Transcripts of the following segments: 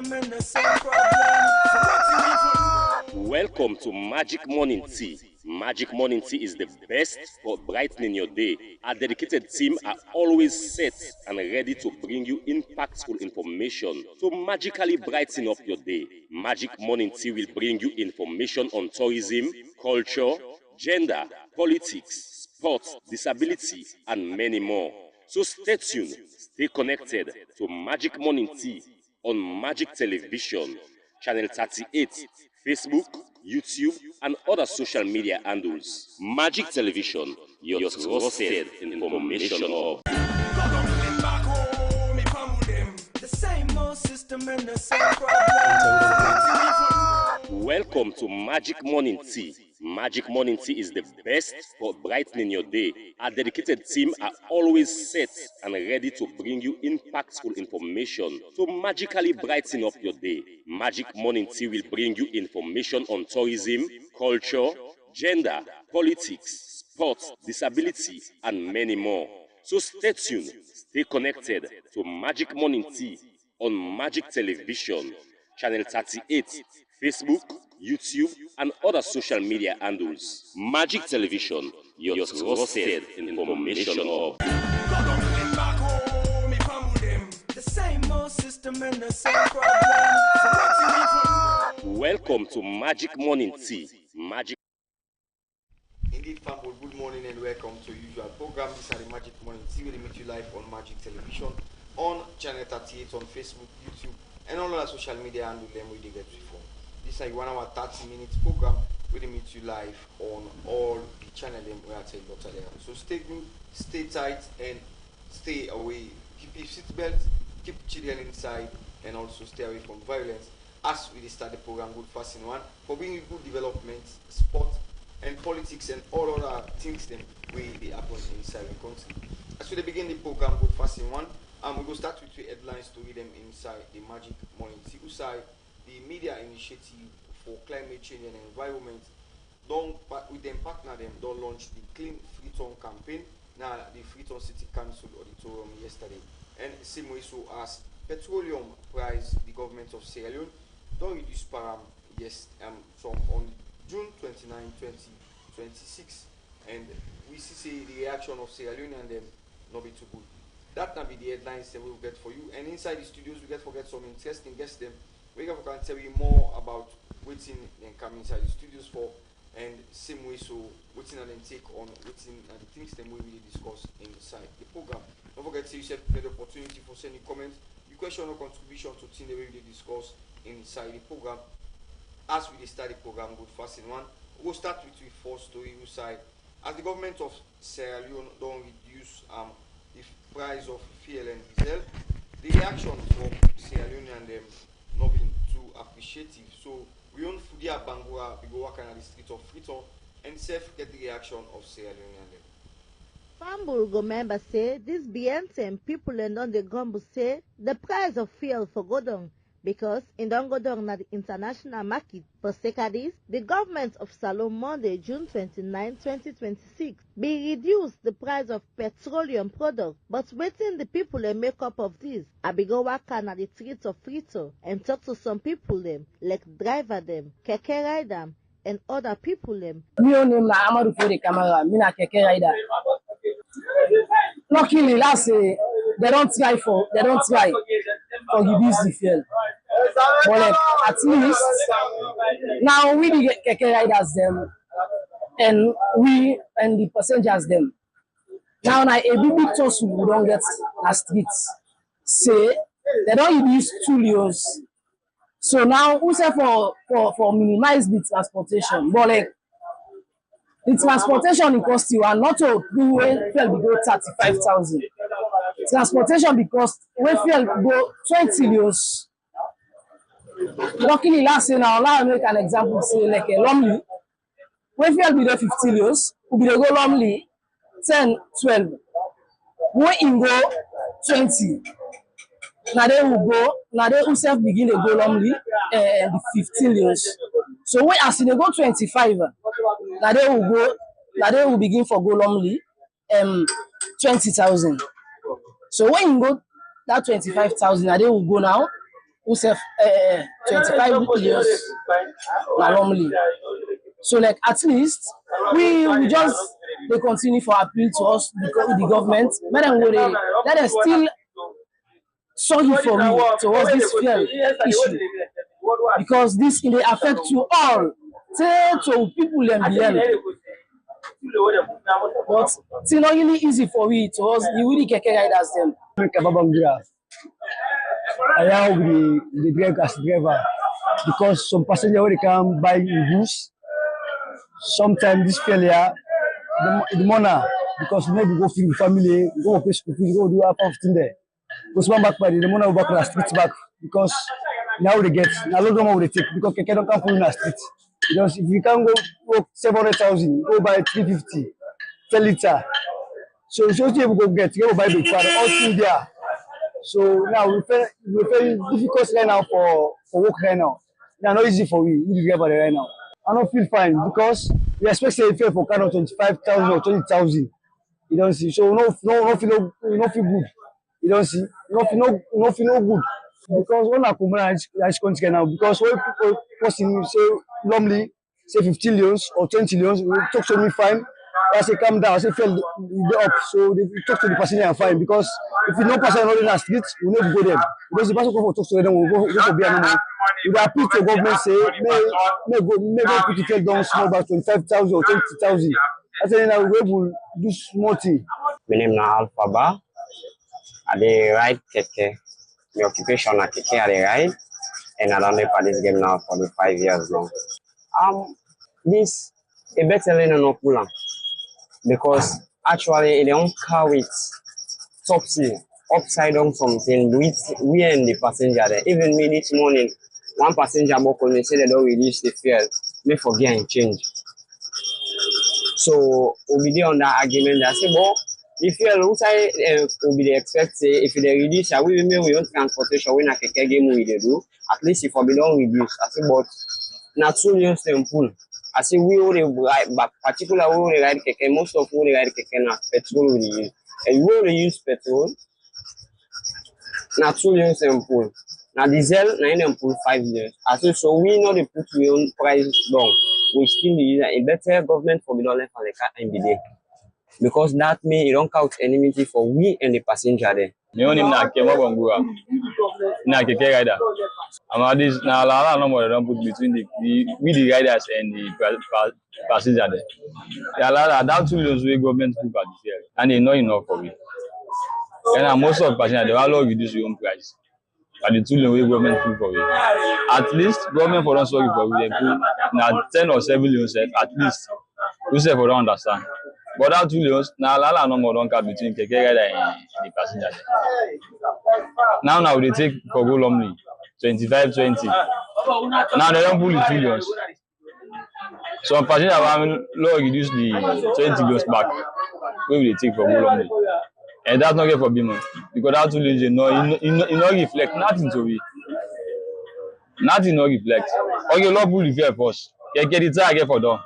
system and the same problem. Welcome to Magic Morning Tea. Magic Morning Tea is the best for brightening your day. Our dedicated team are always set and ready to bring you impactful information to magically brighten up your day. Magic Morning Tea will bring you information on tourism, culture, gender, politics, sports, disability, and many more. So stay tuned, stay connected to Magic Morning Tea on Magic Television, Channel 38, Facebook, YouTube, and other social media handles. Magic Television, your trusted information of. The same old system and the same problem. Welcome to Magic Morning Tea. Magic Morning Tea is the best for brightening your day. Our dedicated team are always set and ready to bring you impactful information to magically brighten up your day. Magic Morning Tea will bring you information on tourism, culture, gender, politics, sports, disability, and many more. So stay tuned, stay connected to Magic Morning Tea on Magic Television, Channel 38, Facebook, YouTube, and other social media handles. Magic Television, your trusted information of. The same old system and the same problem. Welcome to Magic Morning Tea. Magic. Indeed, Famble, good morning and welcome to usual program. This is the Magic Morning Tea. We meet you live on Magic Television, on Channel 38, on Facebook, YouTube, and all other social media and them we get before. This is a 1 hour 30-minute program. We meet you live on all the channel where I tell you Dr. So stay good, stay tight, and stay away. Keep your seatbelt, keep children inside, and also stay away from violence. As we start the program, good fast in one, for bringing good development, sport, and politics, and all other things them we happen inside the country. As we begin the program, good fast in one, we go start with the headlines to read them inside the Magic Morning Tea. Inside the media initiative for climate change and environment, with them partner them, don't launch the Clean Freetown campaign. Now the Freetown City Council auditorium yesterday, and same way so as petroleum price, the government of Sierra Leone don't reduce param from on June 29, 2026, and we see the reaction of Sierra Leone and them not be too good. That will be the headlines that we will get for you, and inside the studios we get forget some interesting guests them. We can tell you more about what's in and come inside the studios for, and same way so what's in and take on what's in the things that we really discuss inside the program. Don't forget to use the opportunity for sending comments, your question or contribution to things that we really discuss inside the program. As we start the program, good fast in one. We'll start with the first story side. As the government of Sierra Leone don't reduce the price of fuel and diesel, the reaction from Sierra Leone and them not being too appreciative. So we own Fudia Bangura, we go walk on the street of Freetown and self get the reaction of Sierra Leone and them. Famburgo members say this BNTM people and on the Gombo say the price of fuel for go down because it don't go down at the international market. For sake of this, the government of Salome Monday, June 29, 2026, be reduce the price of petroleum products. But waiting the people and make up of this, I be go walk on the streets of Freetown and talk to some people them, like driver them, keke rider, and other people them. Me name na Amadou Fode Camara, me na keke rider. Luckily, last they don't try to reduce the fuel. But like, at least now we the keke riders them and we and the passengers them. Now a big toss we don't get the streets. Say they don't reduce 2 euros. So now we say for minimize the transportation. But like the transportation it cost you and not to do when fuel go 35,000. Transportation because when fuel go 20 euros. Luckily last year now I make an example say like a Lumley. When fuel be there 50 euros, we be go Lumley 10, 12. When in go 20. Now they will go, now they will self begin to go Lumley the 15 euros. So when as they go 25, now they will begin for go Lumley 20,000. So when you go that 25,000, now they will go now who save 25 years normally. So like at least we just they continue for appeal to us the government. Let them still sorry for me towards this fuel issue because this they affect you all. Say to people and beyond. But it's not really easy for we to us. You really keke riders them. I have the driver as driver because some passenger when they come buy goods, sometimes this failure the money because maybe go feed the family, go pay school fees, go do half of thing there. Go spend back by the money will back to the street back because now they get now load more they take because keke don't come full in the street. Because if you can go 700,000, go buy 350, 10 liter. So you go get, you go buy big car, all through there. So now we feel difficult right now for work right now. Now not easy for we driver right now. I don't feel fine because we expect say fare for kind of 25,000 or 20,000. You don't see. So no feel good. You don't see. No feel good. Because when I come I country now because when people person say normally say 15 leons or 20 leons, we talk to me fine. I say calm down, I say feel the up. So they talk to the passenger and fine because if you know passenger not in the street, we never go there. Because the person come for talk to them, we go to be animal. We appeal to government say may go put the fare down small about 25,000 or 20,000. I say now we will do small thing. My name is Alpha Ba. I dey ride keke. My occupation is keke. I dey ride, and I don't play for this game now for the 5 years now. This a better lane no pull because actually it don't car with topsy upside down something with we and the passenger there. Even me this morning, one passenger called me say they don't release the fare. Me forget and change. So we be on that argument. I say, but if you outside we be expect say if they reduce, we want transportation we na keke game we dey do. At least if we don't reduce, I say, but na 2 million simple. I say we only ride, but particularly we only ride keke. Most of we only ride keke na petrol we use, and we only use petrol. Na 2 million simple. Na diesel na in pull 5 years. I say so we know they put we own price down. We still use a better government for we don't left for the car and be there. Because that means you don't count enmity for we and the passenger there. My own name is Kemo Bongura. Na keke rider. And this na la number don't put between the riders and the passenger there. Yeah, that 2 million we government put at the fare, and they not enough for we. And most of the passengers they all reduce your own price. But the 2 million we government put for we. At least government for don't sorry for we. They put na 10 or 7 million set at least. We say for don't understand. But that 2 million na la number don't count between keke rider and the passenger. Now they take for go lonely 25-20. Now they don't pull the 2 million. So passenger will low reduce the 20 million back. Where will they take for go lonely? And that's not good for Bimo because that 2 million it not reflect nothing to me. Nothing not reflect. Okay, Lord pull the fare first. Get the tire get for done.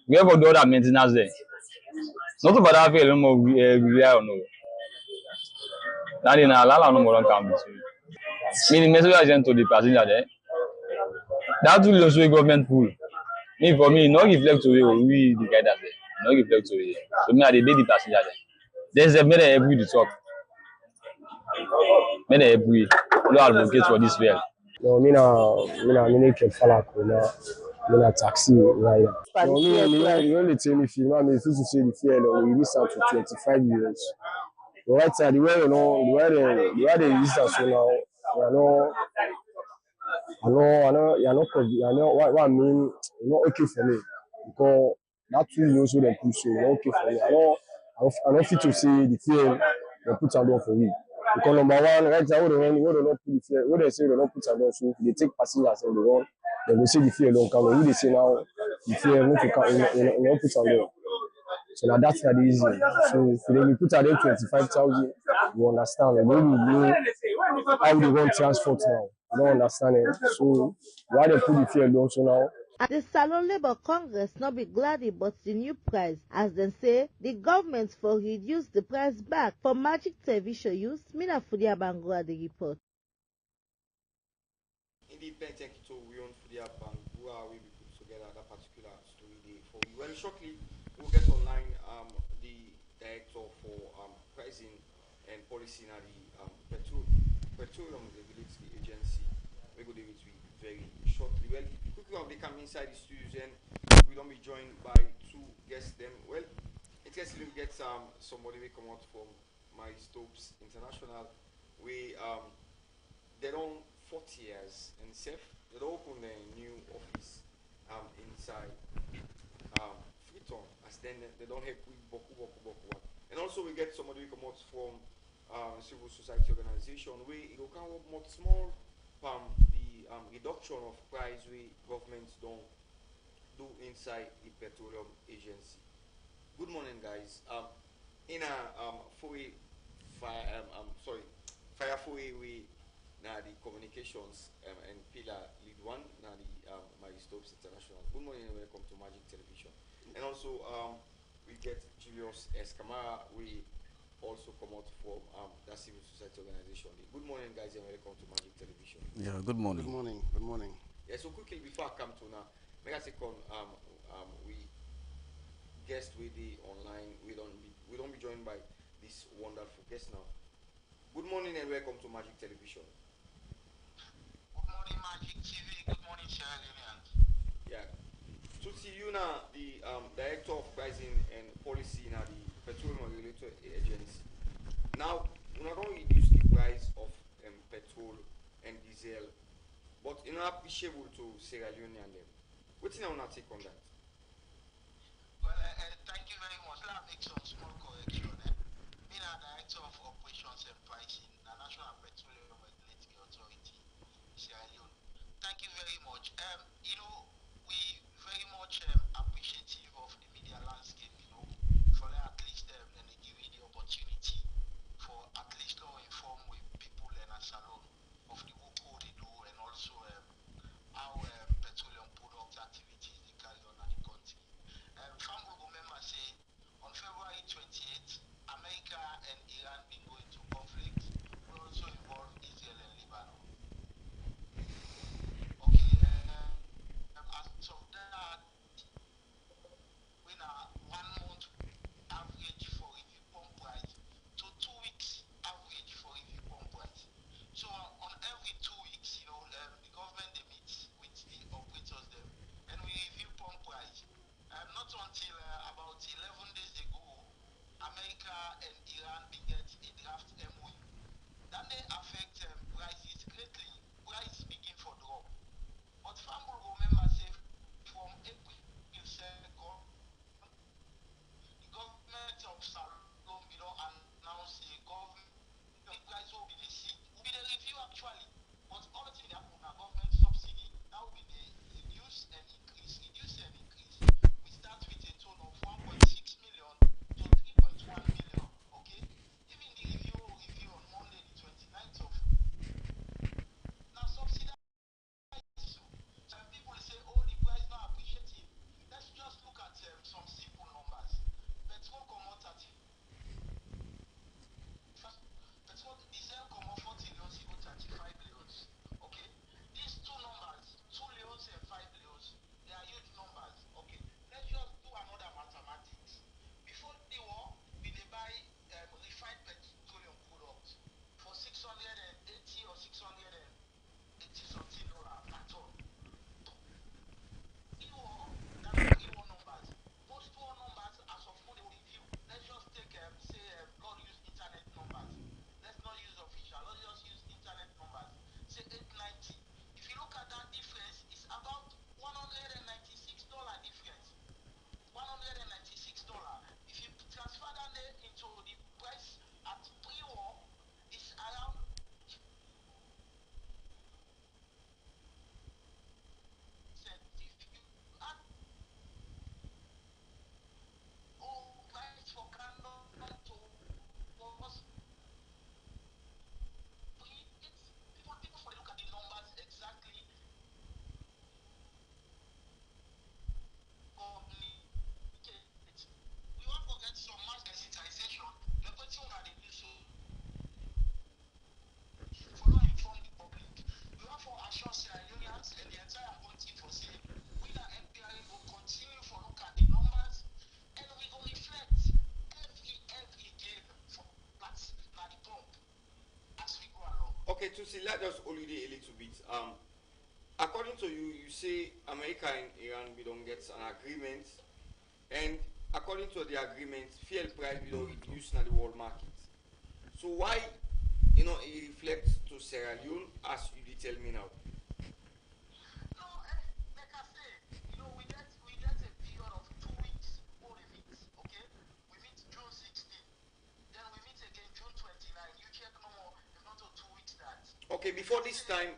We have for do that maintenance there. Not about that fare no more rely on no. That in a lot no more don't come between. Meaning message agent to the passenger there. That 2 million we government pull. Me for me not reflect to we the guy that there. Not reflect to we. So me I dey the passenger there. There's a many every the talk. Many every no advocate for this fare. No, me ke falako na taxi rider. No, me only tell me if you know me if you say the fare we release out to 25 euros. The right side the way you know the way they use that so now I know what I mean not okay for me because that 2 euros so they push so not okay for me. I don't fit to say the fare they put am down for me. Because number one, right now, we don't put the fare. What they say they don't put am down, so they take passengers and they will say the fare don't come. We they say now the fare not to come, you know, put am down. So now that's not easy. So if they put am down 25,000, you understand. And then you know how they want transport now. You don't understand it. So why they put the fare down so now? At the Salon Labour Congress not be glad about the new price, as they say the government for reduce the price back for Magic Television use. Mina Fudia Bangura the report. indeed, thank you to Wion for the app and who are we put together that particular story day for you. Well, shortly we'll get online the director for pricing and policy in the petroleum regulatory agency. We go there with very shortly. Well, quickly they come inside the studios and we don't be joined by two guests. Them well, interestingly we get somebody we come out from My Stopes International. We they don't 40 years and safe. They open a new office inside Freetown as then they don't help with Boku. And also we get somebody who come out from civil society organization where it will come up much small the reduction of price we governments don't do inside the petroleum agency. Good morning guys. In a fire we now the communications and pillar lead one now the My Stopes International. Good morning and welcome to Magic Television. And also we get Julius Escamara. We also come out from that civil society organization. Good morning guys and welcome to Magic Television. Yeah, good morning. Good morning. Good morning. Yeah, so quickly before I come to now, make a second we guest with the online we don't be joined by this wonderful guest now. Good morning and welcome to Magic Television. Good morning, Magic TV. Good morning, Sierra Leoneans. Yeah. To see you now, the director of pricing and policy in the petroleum regulator agency. Now, we're not going to reduce the price of petrol and diesel, but it's not appreciable to Sierra Leone and them. What's your take on that? Well, thank you very much. Let me make some small correction. Being a director of operations and pricing, the National Petroleum Regulatory Authority, Sierra Leone. Thank you very much. We very much appreciative of the media landscape, for at least them they give me the opportunity for at least to inform with people in a salon of the work they do and also how petroleum product activities they carry on Tutsi, let us holiday a little bit. According to you, you say America and Iran we don't get an agreement, and according to the agreement, fuel price we don't reduce in the world market. So why, it reflects to Sierra Leone as you did tell me now? No, like I said, we get a period of 2 weeks before we meet. Okay, we meet June 16, then we meet again June 29. You check no more, it's not a 2 weeks that. Okay, before this time.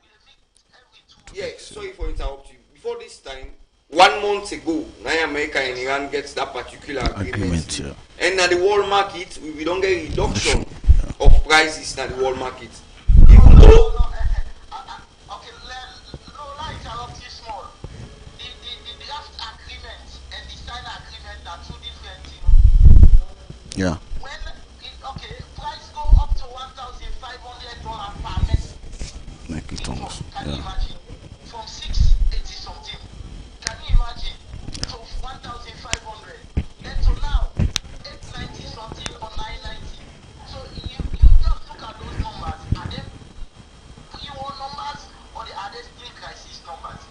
Every 2 weeks. Yeah, sorry for interrupting you. Before this time, 1 month ago, now America and Iran gets that particular agreement. Yeah. And at the world market, we don't get reduction of prices at the world market. Even though Okay, no, interrupt you small. The draft agreement and the signed agreement are two different things. Yeah. When price go up to $1,500 per Metric tons. Can you Yeah. imagine? From 680 something. Can you imagine? So 1,500. Then to now 890 something or 990. So you just look at those numbers. Are they pre-war numbers or are they still crisis numbers?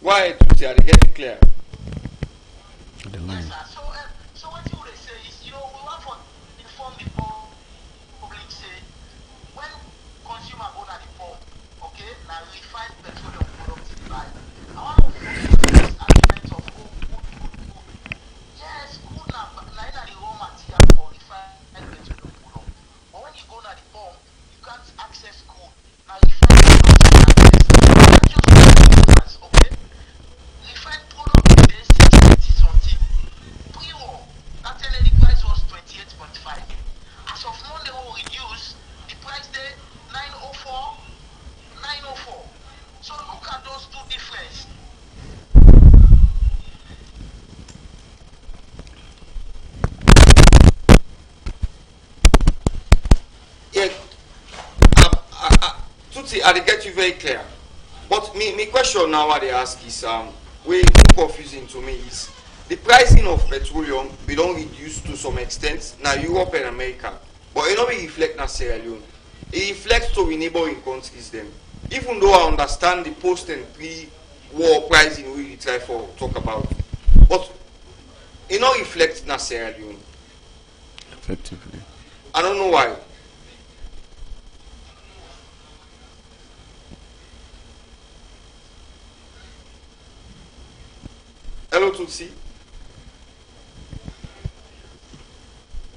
why to they get it clear? The line. Yes, sir. So what you would say is, we want to inform the public, say, when consumer go to the pump, okay, now refined petroleum products they buy. I want to focus on this argument of good. Yes, good now the raw material for refined petroleum product. But when you go to the pump, you can't access crude. Now refined products you can access. Okay? Refined product today 680 something. Pre-war, that energy price was 28.5. As of now, they will reduce the price there 904. So look at those two differences. Yeah, Tutsi, I get you very clear. But me question now what they ask is way confusing to me is the pricing of petroleum we don't reduce to some extent now Europe and America, but it not reflect na Sierra Leone. It reflects to the neighboring countries them. Even though I understand the post and pre-war pricing we try for talk about, but it not reflect na Sierra Leone. Effectively. I don't know why. Hello Tutsi.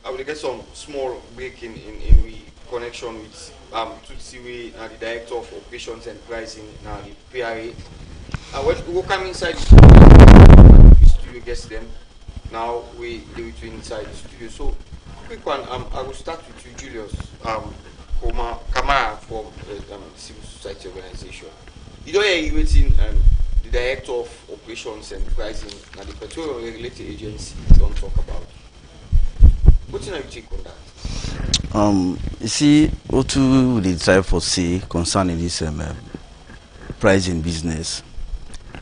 I will get some small break in we connection with Tutsi, we the director of operations and pricing now the PRA. We'll come inside the studio, guest them. Now we do it inside the studio. So quick one, I will start with you, Julius. Kamara from Civil Society Organization. You know you're waiting the director of operations and pricing and the petroleum regulated agency don't talk about. What's your take on that? You see, what to the try for say concerning this pricing business,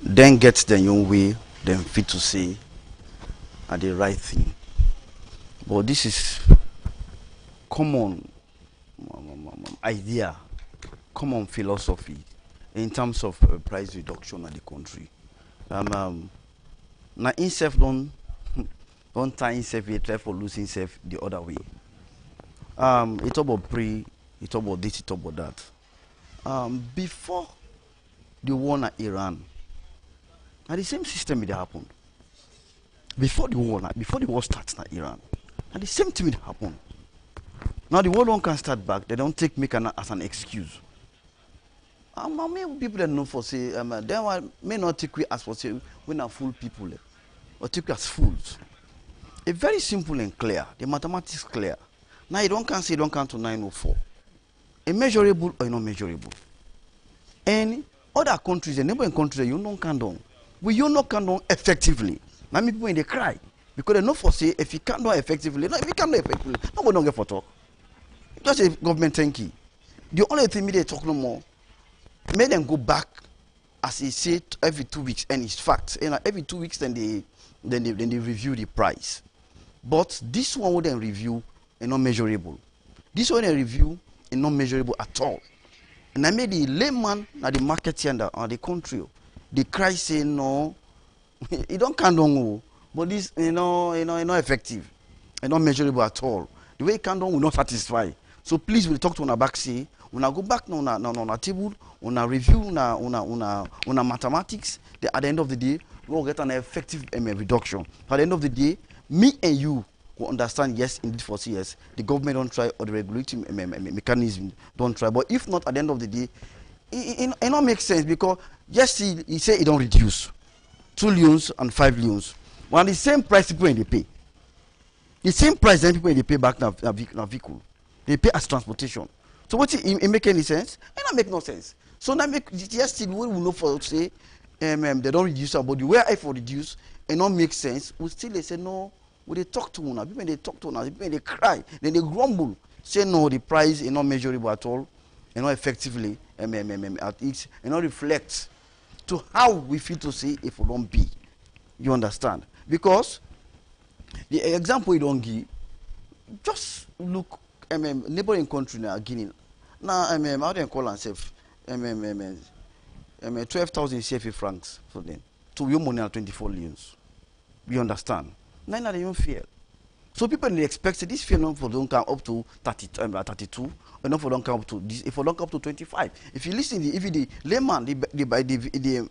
then get the young way, then fit to say are the right thing. But this is common idea, common philosophy in terms of price reduction in the country. Now, himself don't tie himself, he try for losing himself the other way. It's about it's about this, it's about that. Before the war in Iran, now the same system it happened. Before the war starts in Iran, and the same thing will happen. Now the war don't can start back. They don't make as an excuse. Many people that know for say they may not take we as for say we are fool people, or take we as fools. It's very simple and clear. The mathematics clear. Now you don't can say you don't count to 904. A measurable or not measurable. And other countries, the neighboring countries, you don't count on. You not count on effectively. Now people when they cry because they know for say if you can't do it effectively, no, if you can't do it effectively, nobody don't get for talk. Just a government thank you. The only thing they talk no more, make them go back as he said every 2 weeks, and it's fact. And every 2 weeks then they review the price. But this one wouldn't review and not measurable. This one they review and not measurable at all. And I made the layman at the market here and the country. They cry say no, it don't count on, but this not effective and not measurable at all. The way it count on will not satisfy. So please we'll talk to una back say, when I go back now on a table, on a review, on a mathematics, at the end of the day, we'll get an effective reduction. At the end of the day, me and you will understand, yes, indeed for CS, the government don't try or the regulatory mechanism don't try. But if not, at the end of the day, it don't make sense because, yes, he say it don't reduce. 2 loans and 5 loans. When the same price people in they pay. The same price then people in they pay back na vehicle. They pay as transportation. So what it make any sense? It don't make no sense. So now make yes still we will know for say they don't reduce but the way I for reduce it not make sense. We still they say no, when they talk to una, people they talk to una, people they cry, then they grumble, say no, the price is not measurable at all, and not effectively at it, and not reflect to how we feel to say if we don't be. You understand? Because the example you don't give, just look neighboring country now Guinea. Now how do you call themselves? 12,000 CFA francs for them. To your money at 24 millions. You understand? Nine are even fail. So people they expect this fail not for don't come up to 32, and not for don't come up to this. If for don't come up to 25. If you listen, if the layman, the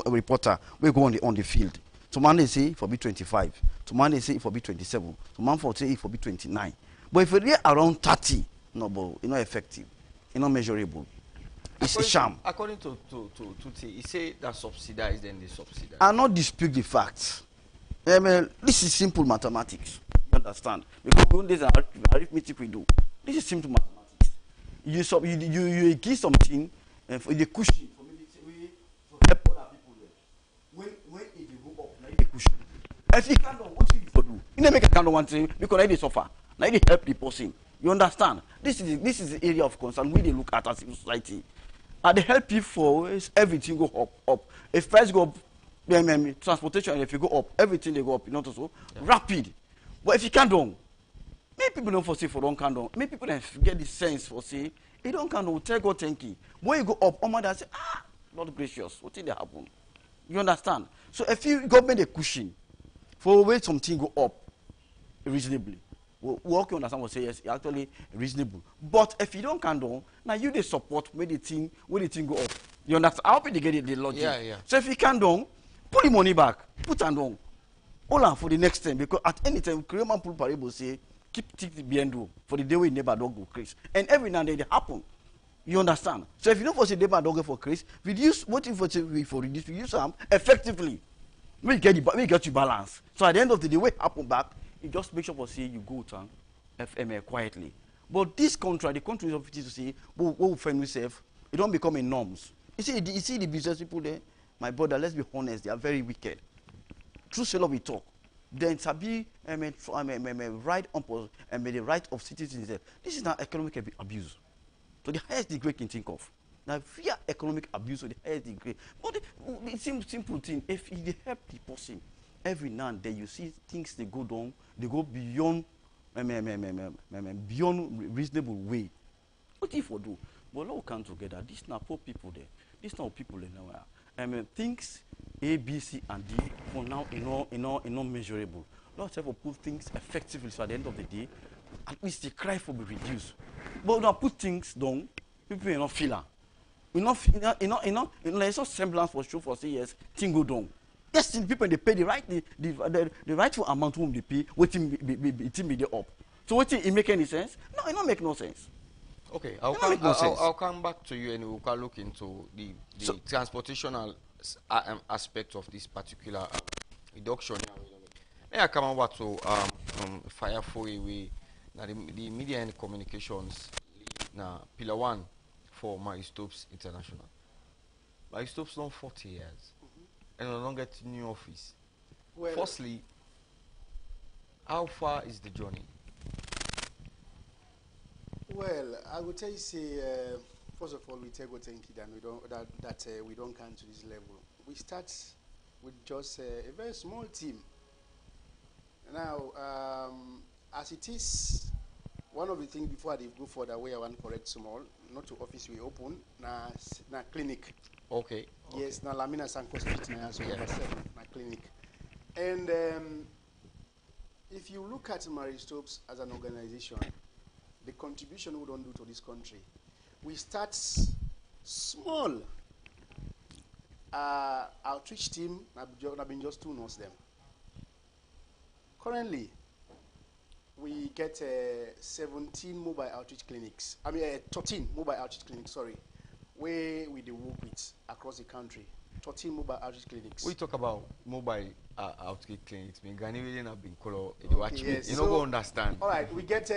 reporter, we go on the field. Some man they say for be 25. Some man they say for be 27. Some man for say for be 29. But if you're around 30, no, but it's not effective. It's not measurable. It's a sham. According to Tuti, he say that subsidized, then they subsidize. I not dispute the facts. This is simple mathematics. You understand? Because when there's arithmetic we do. This is simple mathematics. You give something for the cushion for maybe to help other people there. When it go up, now the cushion. If you can't do what you do, you never make a kind of one thing because they suffer. Now they help the person. You understand? This is the area of concern we they look at as a society. And they help people everything go up. If price go up, transportation, if you go up, everything they go up, not also rapid. But if you can't do, many people don't foresee for don't can't do. Many people don't get the sense for say, it don't can't do, tell God thank you. When you go up, Omar say, Lord gracious, what did they happen? You understand? So if you government a cushion for where something go up reasonably, we okay understand what say yes, it's actually reasonable. But if you don't can do, now you they support when the thing go up. You understand? I hope they get the logic. Yeah. So if you can do, put the money back, put and on. All for the next time because at any time, Creman Pool Parable say keep the behind for the day we never dog go crazy. And every now and then it happen. You understand? So if you don't foresee never dog for crazy, reduce what if for reduce them effectively. We get you balance. So at the end of the day, what happen back? You just make sure for say you go to FMA quietly. But this country, the country of to say, what will find yourself, it don't become a norms. You see the business people there, my brother, let's be honest, they are very wicked. True say we talk. Then sabi right on the right of citizens. This is not economic abuse. So the highest degree can think of. Now via economic abuse of the highest degree. But the simple thing, if they help the person, every now and then you see things they go down, they go beyond beyond reasonable way. What if we do? But all come together. This now poor people there. This now people in nowhere. Things A, B, C, and D for now not measurable. Let's have to put things effectively so at the end of the day, at least the cry for be reduced. But now put things down, people are not feeling. There's no semblance for sure for say yes, thing go down. Yes, people they pay the rightful amount whom they pay, waiting be the up. So what it make any sense? No, it don't make no sense. Okay, I'll come back to you and we'll look into the transportational aspect of this particular reduction. May I come over to fire for away now the media and communications now pillar 1 for Marie Stopes International. Marie Stopes long 40 years and no longer to new office. Well, firstly, how far is the journey? Well, I would tell you, first of all, we take what thank you that we don't come to this level. We start with just a very small team. Now, as it is, one of the things before I go further, where I want to correct small, not to office we open, na clinic. Okay. Yes, na Lamina Sanko Street, na so number 7, na clinic. And if you look at Marie Stopes as an organization, the contribution we don't do to this country, we start small. Outreach team, I've been just 2 months them. Currently, we get 17 mobile outreach clinics. 13 mobile outreach clinics, sorry, where we do work with across the country. 13 mobile outreach clinics. We talk about mobile outreach clinics. Me Gani really not been color. Yes. You don't go understand. All right, we get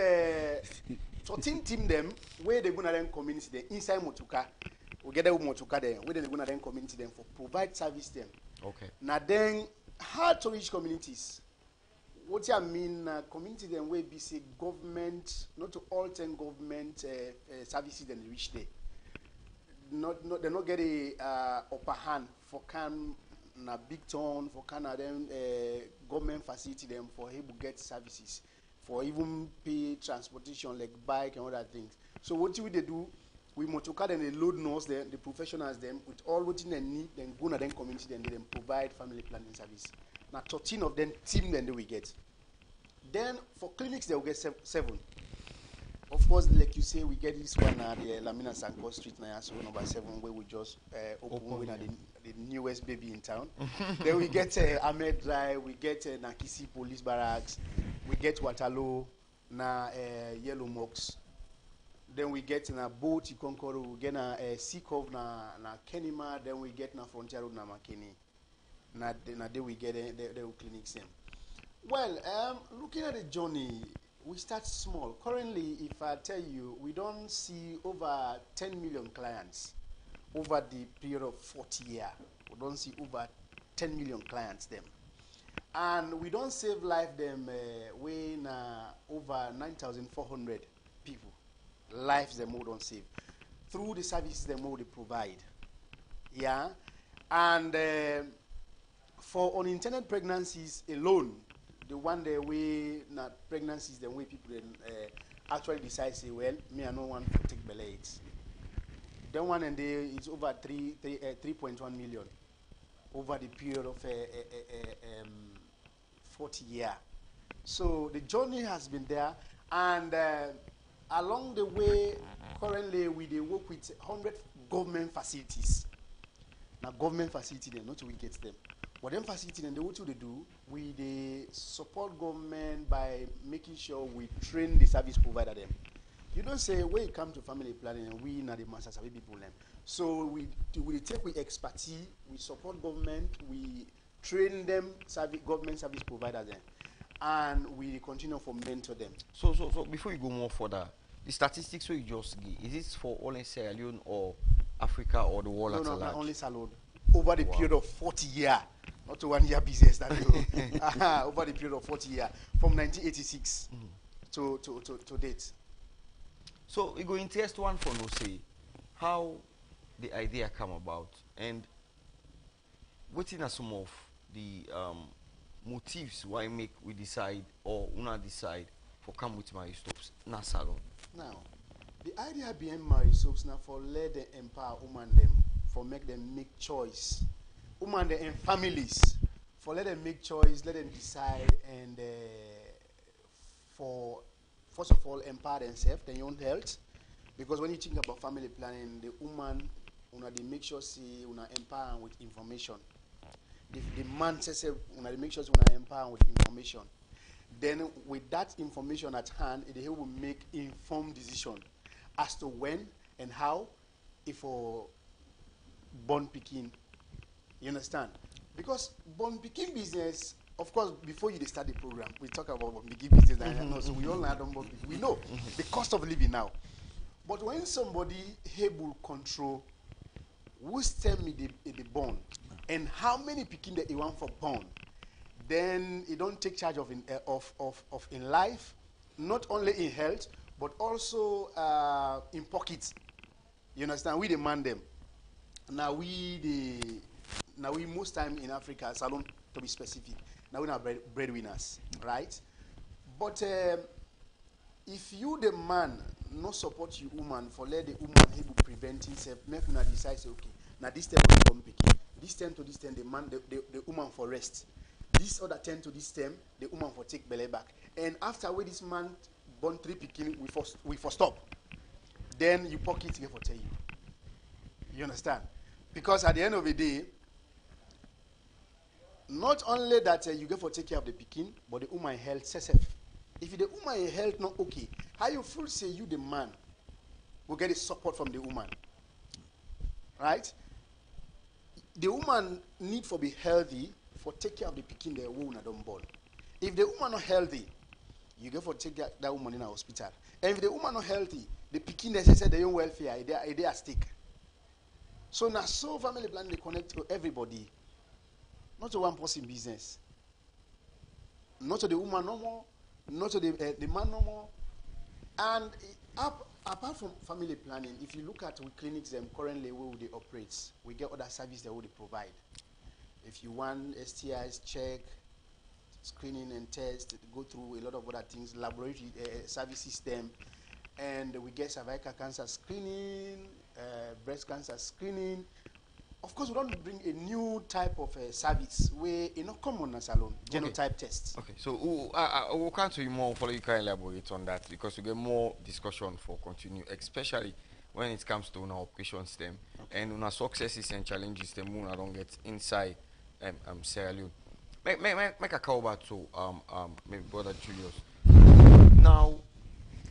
13 team them where they gonna then community them inside Motuka. We get them Motuka there where they gonna then community them for provide service them. Okay. Now then hard to reach communities. What I mean, community them where be say government, not to all 10 government services then reach there. They not get a upper hand for can na big town for can them government facility them for able get services for even pay transportation like bike and other things. So what do they do? We motoka them they load nurse them, the professionals them with all what they need, then go na them community then they provide family planning service. Now 13 of them team then they will get. Then for clinics they will get 7. Of course, like you say, we get this one at the Lamina Sanko Street, so number 7, where we just open the newest baby in town. Then we get Ahmed Drive, we get Nakisi Police Barracks, we get Waterloo, Yellow Mox. Then we get na Boat Ikonkoro, we get na Seacove na Kenima, then we get na Frontier Road na Makeni. Na there we get the clinics in. Well, looking at the journey, we start small. Currently, if I tell you, we don't see over 10 million clients over the period of 40 years. We don't see over 10 million clients them. And we don't save life them when over 9,400 people. Lives them we don't save. Through the services them we provide. Yeah. And for unintended pregnancies alone, the one day we not pregnancies, the way people then actually decide say, well, me I no want to take belay. Then one and day it's over 3.1 million over the period of 40 years. So the journey has been there, and along the way, currently we they work with 100 government facilities. Now government facility, they not we get them. What them facility and what they do, we they support government by making sure we train the service provider them. You don't say when you come to family planning and we not the masters of people them. So we take with expertise, we support government, we train them government service providers them, and we continue to mentor them. So before you go more further, the statistics you just give, is this for only Sierra Leone or Africa or the world at large? No, only Salon. Over the period of 40 years. Not to 1 year business that over the period of 40 years, from 1986 to date. So we go interest one for no say how the idea come about and what are some of the motives why we decide or una decide for come with Marie Stopes na salon. Now, the idea behind Marie Stopes now for let them empower women them, for make them make choice. Women and families, for let them make choice, let them decide, and for first of all empower themselves, their own health, because when you think about family planning, the woman, they make sure see empower with information. The man says they make sure they empower with information. Then with that information at hand, they will make informed decision as to when and how, if for born picking. You understand? Because born picking business, of course, before you start the program, we talk about born picking business. So we all know we know the cost of living now. But when somebody able control who's tell me the born and how many picking that you want for born, then you don't take charge of in life, not only in health, but also in pockets. You understand? We demand them. Now we most time in Africa, salon to be specific. Now we are breadwinners, right? But if you, the man, no support you woman for let the woman able prevent himself, make una decide say okay, now this time we come pick. This time to this time the man the woman for rest. This other 10 to this time the woman for take belly back. And after where this man born 3 picking, we for stop. Then you pocket here for tell you. You understand? Because at the end of the day, not only that you get for take care of the picking, but the woman health self. If the woman health not okay, how you feel say you the man will get the support from the woman, right? The woman need for be healthy for take care of the picking the woman don't born. If the woman not healthy, you get for take that woman in a hospital. And if the woman not healthy, the picking they say the young welfare they are stake. So now so family plan they connect to everybody, not to one person business, not to the woman no more, not to the man no more. And apart from family planning, if you look at clinics currently where they operate, we get other services that they provide. If you want STIs check, screening and test, go through a lot of other things, laboratory service system, and we get cervical cancer screening, breast cancer screening. Of course, we don't bring a new type of service where it's not common as alone, genotype tests. Okay, so we'll come to you more for you can elaborate on that because we get more discussion for continue, especially when it comes to our operation system and our successes and challenges them when I don't get inside Sierra Leone. Make a call back to maybe Brother Julius. Now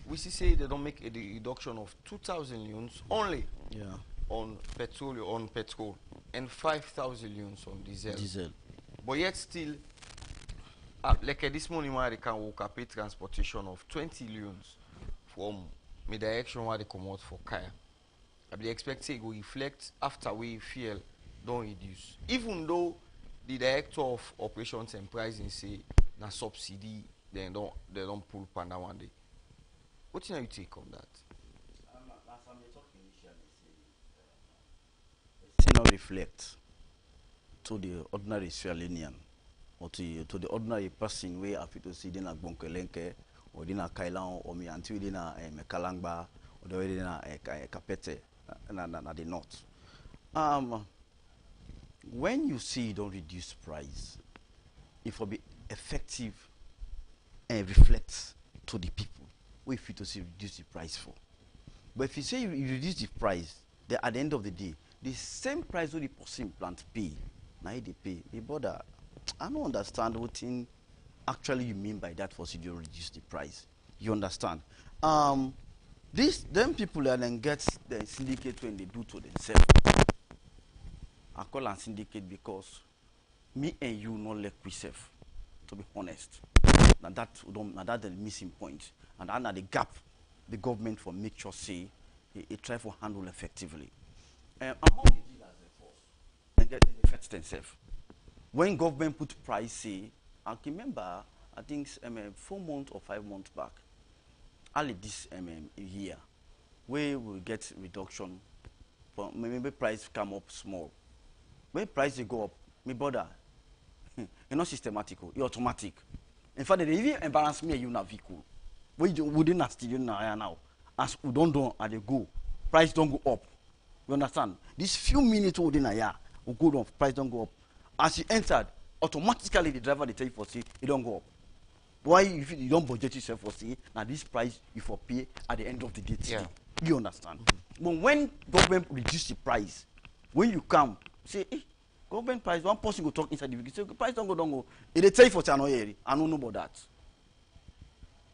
we see they don't make a reduction of 2,000 leones only. Yeah. On petrol and 5,000 leones on diesel. But yet still, like this morning where they can work pay transportation of 20 leones from my direction where they come out for Kaya. I be expect say go reflect after we feel don't reduce. Even though the director of operations and pricing say na subsidy, they don't pull panda one day. What do you take on that? Not reflect to the ordinary Sierra Leonean or to the ordinary person where I feel to see dina Bonkelenke or dina Kailan or me until dina Mekalangba or the dina Kapete na the north. When you see you don't reduce price, it will be effective and reflects to the people where feel to see reduce the price for. But if you say you reduce the price, then at the end of the day, the same price that the person plant pay, now they pay. The border, I don't understand what actually you mean by that for you reduce the price. You understand? Them people that then get the syndicate when they do to themselves. I call them syndicate because me and you not like we self, to be honest. Now that's the missing point, and that's the gap the government for make sure say it try to handle effectively. Among the dealers, they get the effect themselves. When government put price, say, I can remember, I think 4 months or 5 months back, early this year, where we get reduction, for maybe price come up small. When price they go up, me brother, it's not systematic, it's automatic. In fact, they even embarrass me you na vehicle. We wouldn't have still now. As we don't do at the go, price don't go up. You understand? These few minutes within a year will go down, price don't go up. As you entered, automatically the driver they tell you for see, it don't go up. Why if you don't budget yourself for see, now this price you for pay at the end of the day. Yeah. You understand? But when government reduce the price, when you come, say, government price, one person go talk inside the vehicle, say price don't go. They tell you for Chanoyeri. I don't know about that.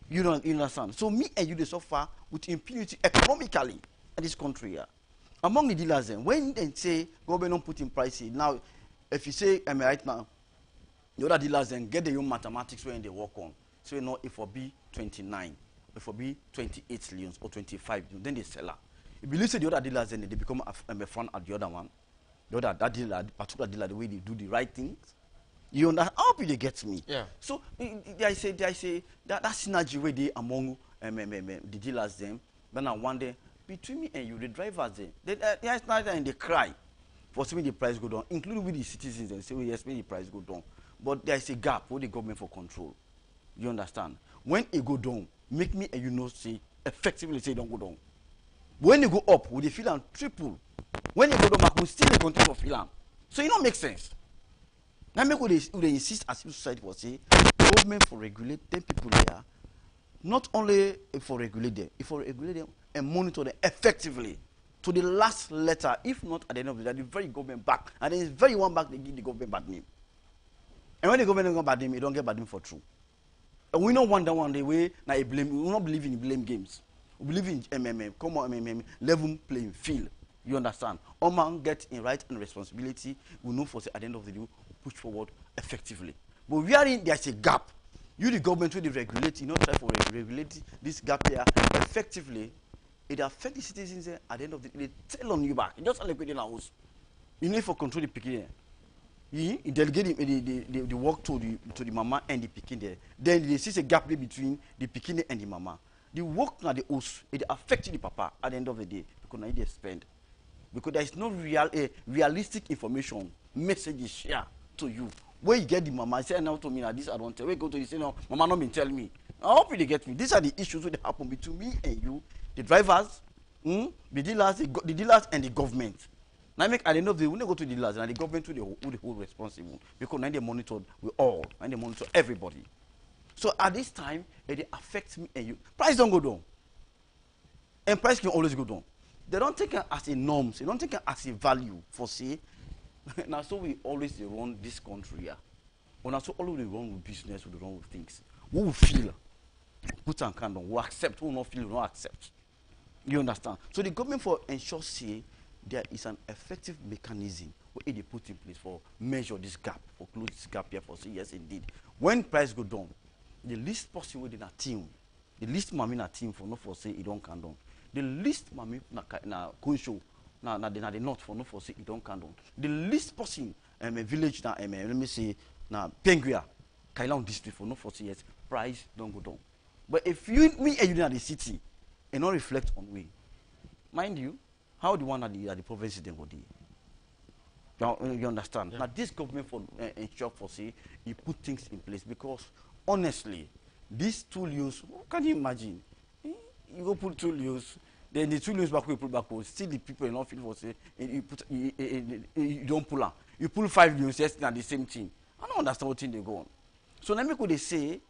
You understand? So me and you they suffer with impunity economically in this country here. Among the dealers, when they say government don't put in prices, now if you say right now, the other dealers then get their own mathematics when they work on. So you know if it be 29, if it be 28 leons or 25, then they sell her. If you listen to the other dealers, then they become a front at the other one. The other that dealer, particular dealer, the way they do the right things. You understand? I hope you get me. Yeah. So I say that synergy where they among the dealers them. Then I wonder between me and you, the drivers they are neither and they cry for seeing the price go down, including with the citizens and say, well, yes, maybe the price go down. but there is a gap with the government for control. You understand? When it go down, make me and you know say effectively say don't go down. When you go up, we feel and triple. When you go down back, we still continue to feel am. So it don't make sense. Now make they insist as civil society for say government for regulate them people there, not only for regulate them, if for regulate them and monitor them effectively to the last letter. If not at the end of the day, the very government back, and then it's very one back they give the government bad name. And when the government don't get bad name, it don't get bad name for true. And we don't want that one the way now blame. We don't believe in blame games. We believe in come on level playing field. You understand? All man get in right and responsibility. We know for say at the end of the day push forward effectively. But we are in there's a gap. You the government will regulate, you know, try for regulate this gap here effectively. It affects the citizens at the end of the day. They tell on you back. Just like within the house. You need for control the picking. You delegate the work to the mama and the picking there. Then they see a gap between the picking and the mama. The work now the house it affects the papa at the end of the day because now they spend. Because there is no realistic information messages share to you. Where you get the mama, say now to me that this I don't tell. Where you go to you say no, mama not been tell me. I hope you get me. These are the issues that happen between me and you, the drivers, the dealers and the government. Now make at the end of the day, when they go to the dealers and the government to the whole responsible because now they monitor we all and they monitor everybody. So at this time, it affects me and you. Price don't go down. And price can always go down. They don't take it as a norm. They don't take it as a value for say. Now so we always run this country here. When so always we run with business, we run with things. We will feel, put and can on, we accept, we will not feel, we will not accept. You understand? So the government for ensure say there is an effective mechanism where they put in place for measure this gap, for close this gap here for say yes indeed. When price go down, the least person within a team, the least mammy in a team for not for say it don't can down. The least mammy na conshow na the north for not for say it don't can down. The least person a village na let me say na Penguia, Kailan district for not for say yes price don't go down. But if you me and you in the city and not reflect on we, mind you, how the one at the province then go there? You understand? Yeah. Now this government for ensure for say you put things in place because honestly, these 2 years, can you imagine? You go put 2 years, then the 2 years back we put back, still the people not feel for say you don't pull out. You pull 5 years, yes, not the same thing. I don't understand what thing they go on. So let me go they say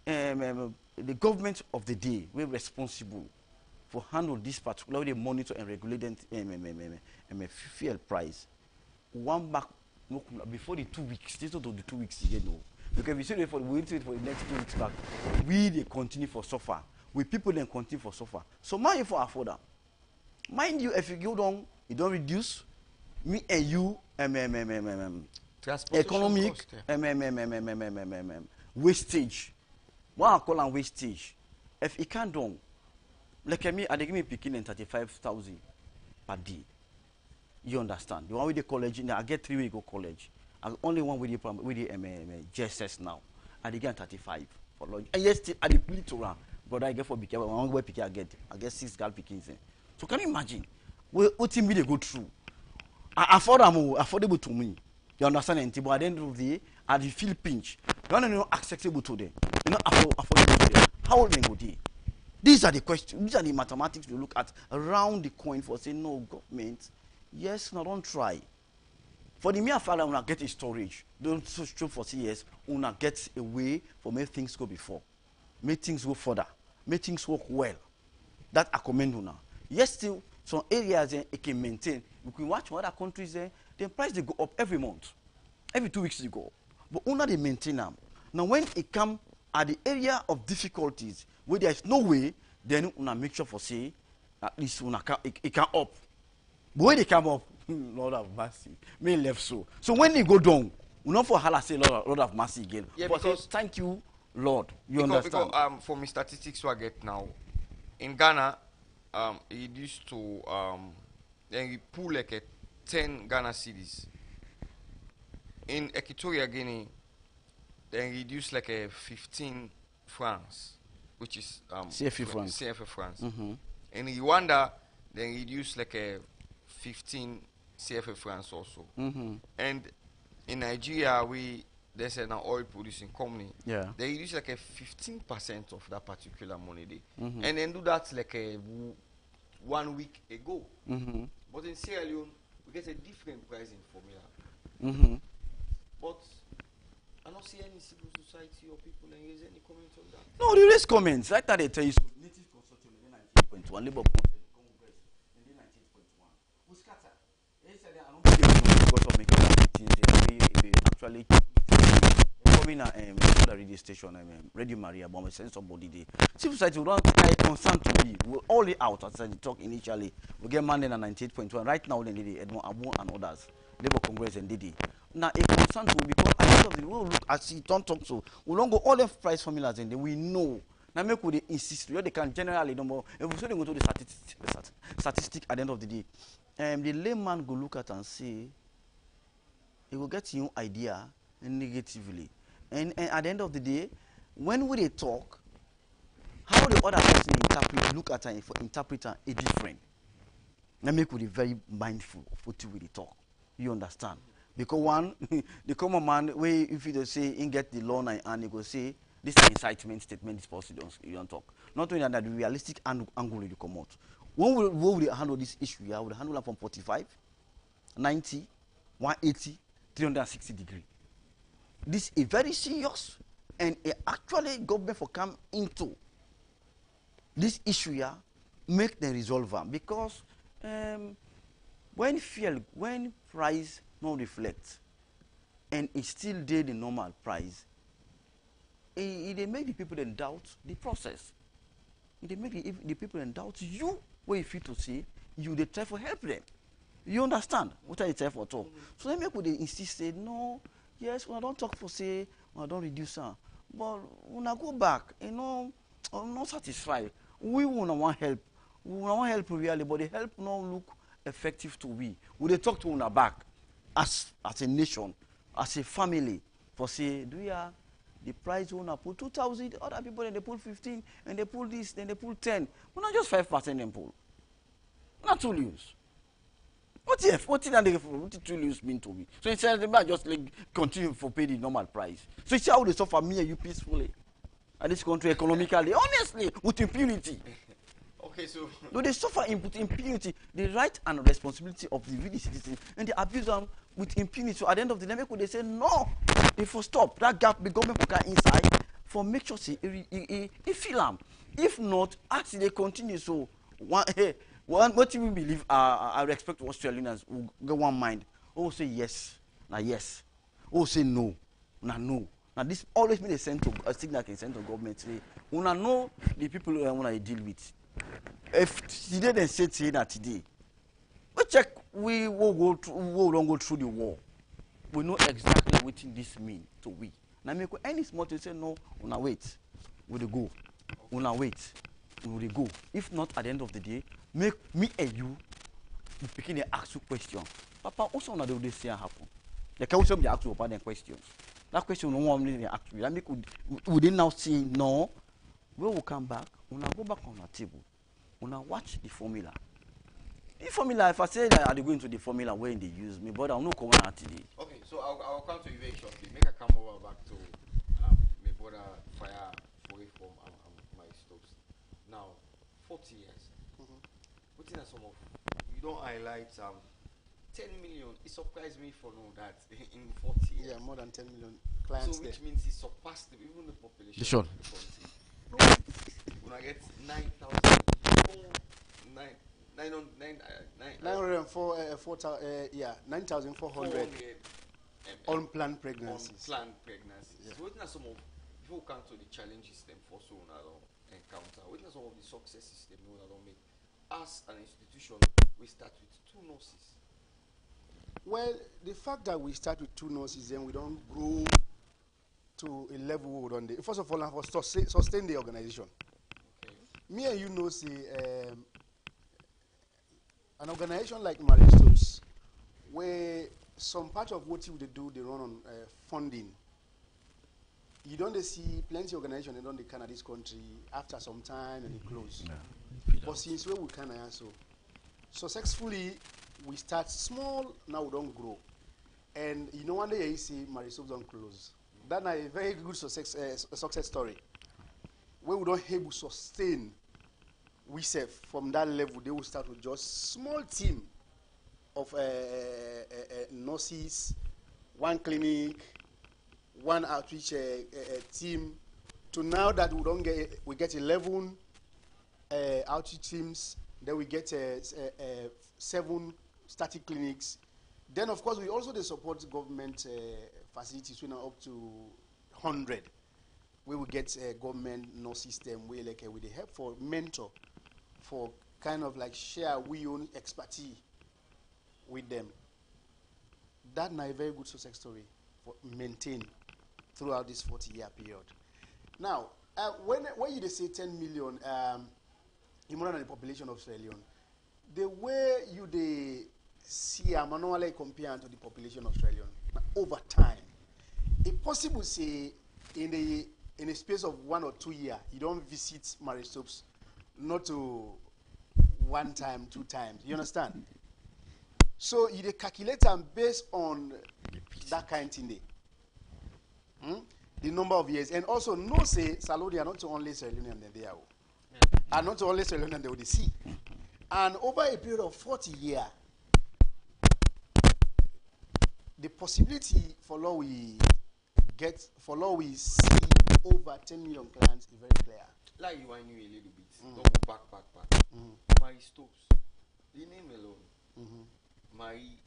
the government of the day we're responsible for handle this particular they monitor and regulate fuel price. One back before the 2 weeks, this is not the 2 weeks you know. Because we say for we wait for the next 2 weeks back, we they continue for suffer. We people then continue for suffer. So mind you for afford that. Mind you, if you go down, you don't reduce. Me and you, economic, wastage. What I call on wastage. If it can't down, like me, I give me picking 35,000 per day. You understand? The one with the college, I get 3 weeks go college. I only one with the JSS now. And they get 35 for lunch. And yes, I depleted to run. But I get for picking. One way picking I get 6 girl pickings. So can you imagine? What team they go through? Affordable to me. You understand? But at the end of the day, I feel pinch. You want to know accessible to them. You know affordable to them. How will they go there? These are the questions. These are the mathematics we look at around the coin for saying no government. Yes, no, don't try. For the mere fact that we get a storage, don't so true for CS, we get a way for make things go before, make things go further, make things work well. That I commend now. Yes, still some areas it can maintain. We can watch other countries there, the price they go up every month, every 2 weeks they go up. But una they maintain them. Now when it come at the area of difficulties where there is no way, then una make sure for say at least it can up. But when they come up, Lord have mercy. May left so. So when they go down, we not for hala say Lord have mercy again. Yeah, but because thank you, Lord. You understand? Because, for my statistics I get now, in Ghana, it used to then we pull like a 10 Ghana cedis. In Equatorial Guinea, then reduce like a 15 francs, which is CFA francs. CFA francs. In Rwanda, then reduce like a 15 CFA francs also. And in Nigeria, we there's an oil producing company. Yeah. They use like a 15% of that particular money day, Mhm. and then do that like a 1 week ago. Mhm. But in Sierra Leone, we get a different pricing formula. Mhm. But I don't see any civil society or people and raise any comments on that. No, there is comments. Right now they tell you so. Native consortium in 19.1, Labour Congress in 19.1. We scatter. They said I don't think because of making things they actually coming at the radio station, Radio Maria, but we send somebody there. Civil society will not concerned to be. We'll all it out as I talk initially. We get Monday at 98.1. Right now, then Didi, Edmond Abu and others. Labour Congress and Didi. Now, a concern to because at the end of the day, we'll look as he don't talk so. We don't go all the price formulas and then we know. Now, make we insist. They can generally no more. If we say they go to the statistic at the end of the day, the layman go look at and say, he will get your idea negatively. And at the end of the day, when we talk, how the other person interpret, look at and for interpreter is different. Now make we very mindful of what we talk. You understand? Because one, the common man, where if you say in get the law and you go say this incitement statement is possible, you don't talk. Not only that, the realistic angle you come out. When we handle this issue, we will handle it from 45, 90, 180, 360 degree. This is very serious, and actually government for come into this issue here, make them resolve them because when price not reflect, and it still did the normal price, it make the people then doubt the process. It make the people then doubt you. What you feel to say, you they try for help them. You understand what I try for talk. So they make they insist say no. Yes, when I don't talk for say, when I don't reduce her. But when I go back, I'm not satisfied. We want help. We want help really, but the help not look effective to we. We they talk to una back as a nation, as a family, for say, do you the price una put 2,000, other people then they pull 15, and they pull this, then they pull 10. But not just 5% then pull. Not to lose. What did 2 lose mean to me? So instead the man just like continue for pay the normal price. So it's how they suffer me and you peacefully. And this country economically, honestly, with impunity. Okay, so no, they suffer with impunity, the right and responsibility of the village citizens, and they abuse them with impunity. So at the end of the day, they say no, if for stop that gap, the government will get inside for make sure say it feel them. If not, actually they continue. So what you believe, I respect Australians who get one mind. Oh, say yes, now yes. Oh, say no, now no. Now this always means a signal can send to government say, una know the people who wanna deal with. If today they say that today, we check we will don't go through the war. We know exactly what this mean to we. Now make any small to say no, una wait, we will go. Una wait, we will go. If not at the end of the day, make me and you begin to ask you questions. Papa, also na they say happen. They can also be asked about the questions. That question no one really ask you. That make we didn't now say no. We will come back. Una go back on our table. Una watch the formula. The formula, if I say that I go into the formula where they use me, but I'm not coming out today. okay, so I'll come to you very shortly. Make a come over back to my brother Fire for reform and my stops. Now, 40 years. Putting at some of you don't highlight 10 million. It surprised me for know that in 40 years. Yeah, more than 10 million clients. So which means it surpassed even the population Sure. of the country. When I get 9,400 unplanned pregnancies. Unplanned pregnancies. Yeah. So what are some of before we come to the challenges them for so now encounter? What are some of the successes them know don't make? As an institution, we start with 2 nurses. Well, the fact that we start with 2 nurses and we don't grow to a level we would on the first of all, have to sustain the organization. Okay. Me and you know, say an organization like Maristos, where some part of what you do, they run on funding. You don't see plenty of organizations in the Canada, this country after some time and they close. Yeah. But since we can also successfully, we start small, now we don't grow. And you know, one day you see Marisol don't close. That's a very good success story. Where we don't able to sustain we say from that level, they will start with just small team of nurses, one clinic, one outreach team, to now that we get 11 outreach teams, then we get 7 static clinics. Then of course we also support government facilities, we now up to 100. We will get a government nurse system where like with the help for mentor, for kind of like share we own expertise with them. That's a very good success story for maintain throughout this 40-year period. Now, when you say 10 million, more than the population of Sierra Leone, the way you see a manually compared to the population of Sierra Leone over time, it's possible to say in a space of 1 or 2 years, you don't visit Marie Stopes, not to 1 time, 2 times. You understand? So you calculate them based on that kind of thing. The number of years, and also no say Salodi are not only Sierra Leonean than they are not only Sierra Leonean they will see, and over a period of 40 years, the possibility for law we see over 10 million clients is very clear. Like you I knew a little bit. Don't go back. Marie Stopes, the name alone. Marie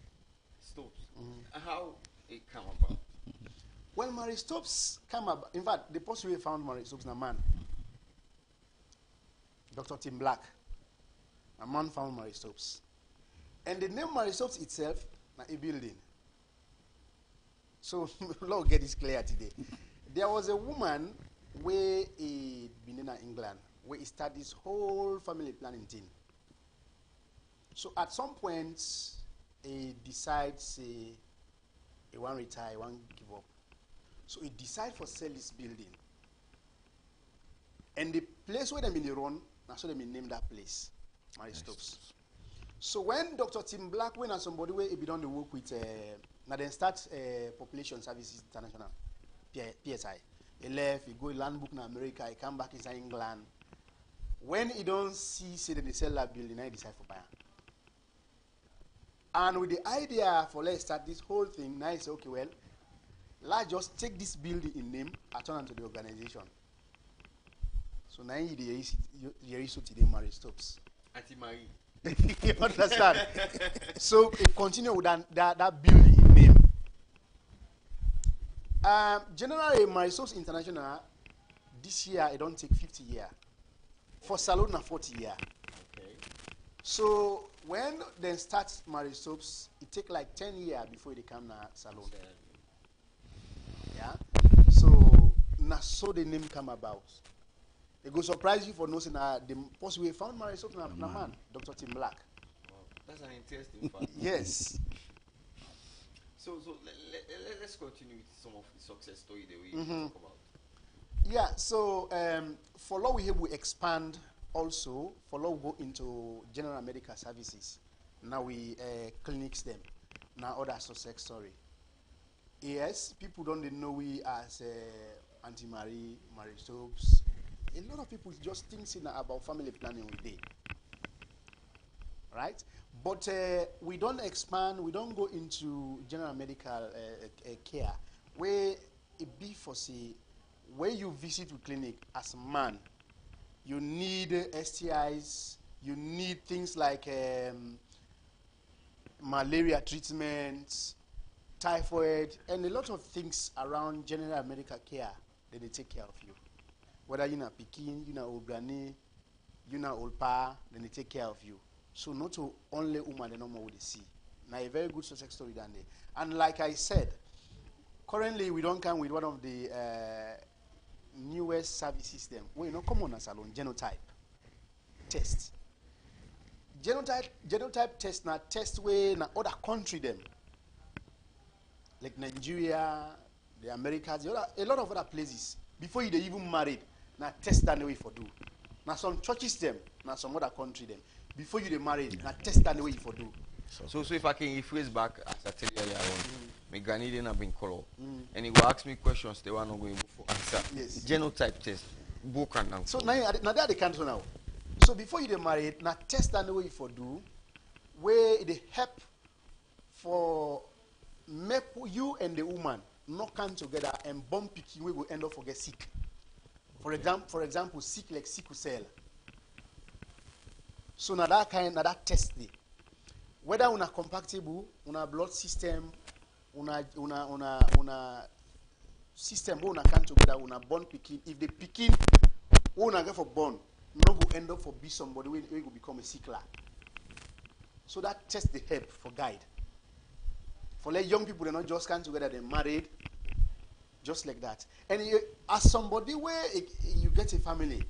Stopes. How it come about? Well, Marie Stopes came about. In fact, the person who found Marie Stopes, a man, Dr. Tim Black, a man found Marie Stopes, and the name Marie Stopes itself, a building. So, Lord, get this clear today. There was a woman where been in England, where he started this whole family planning thing. So at some point, he decides he won't retire, he won't give up. So he decides for sell this building. And the place where they been run, that's why they name that place, Marie Stopes. So when Dr. Tim Black went and somebody where he be done the work with, now then start Population Services International, PSI. He left, he go land book in America, he come back inside England. When he don't see, say that they sell that building, I decide for buy. And with the idea for let's start this whole thing, now I say, okay, well, let's just take this building in name and turn into the organization. So now you is today Marie Stopes. Anti-Marie. You understand? So it continue with that building in name. Generally, Marie Stopes International, this year, it don't take 50 years. For Salon, 40 years. Okay. So when they start Marie Stopes, it take like 10 years before they come to Salon. Yeah. So the name come about. It will surprise you for noticing that the person we found Marie Stopes na man, Dr. Tim Black. Wow. That's an interesting fact. Yes. So let's continue with some of the success story that we talk about. Yeah, so for law we expand also, for law we go into general medical services. Now we clinics them. Now other success story. Yes, people don't know we as Anti-Marie, Marie Stopes. A lot of people just think about family planning we did. Right? But we don't expand, we don't go into general medical care. Where it be for say, where you visit a clinic as a man, you need STIs, you need things like malaria treatment, typhoid, and a lot of things around general medical care that they take care of you. Whether you're not Pekin, you're not old granny, you're not old pa, then they take care of you. So not to only woman they know more they see. Now a very good success story than they. And like I said, currently we don't come with one of the newest service system. Well, you know, come on a salon, genotype test. Genotype test na test way na other country them. Like Nigeria, the Americas, a lot of other places. Before you they even married, now test that way for do. Now some churches them, now some other country them. Before you they married, now test that way for do. So if I can rephrase back as I tell you earlier on, my Ghanaian have been color. And he will ask me questions they were not going for answer. Yes. Genotype test. Book and now. So now they are the country now. So before you get married, now test and way for do where they help for make you and the woman not come together and bomb picking we will end up for get sick. For example, sick like sickle cell. So now that test day. Whether una compatible, una blood system, una system una come together, una born picking. If the picking una get for born, no go end up for be somebody we go become a sickler. So that test the help for guide. For let young people they not just come together, they married, just like that. And as somebody where you get a family,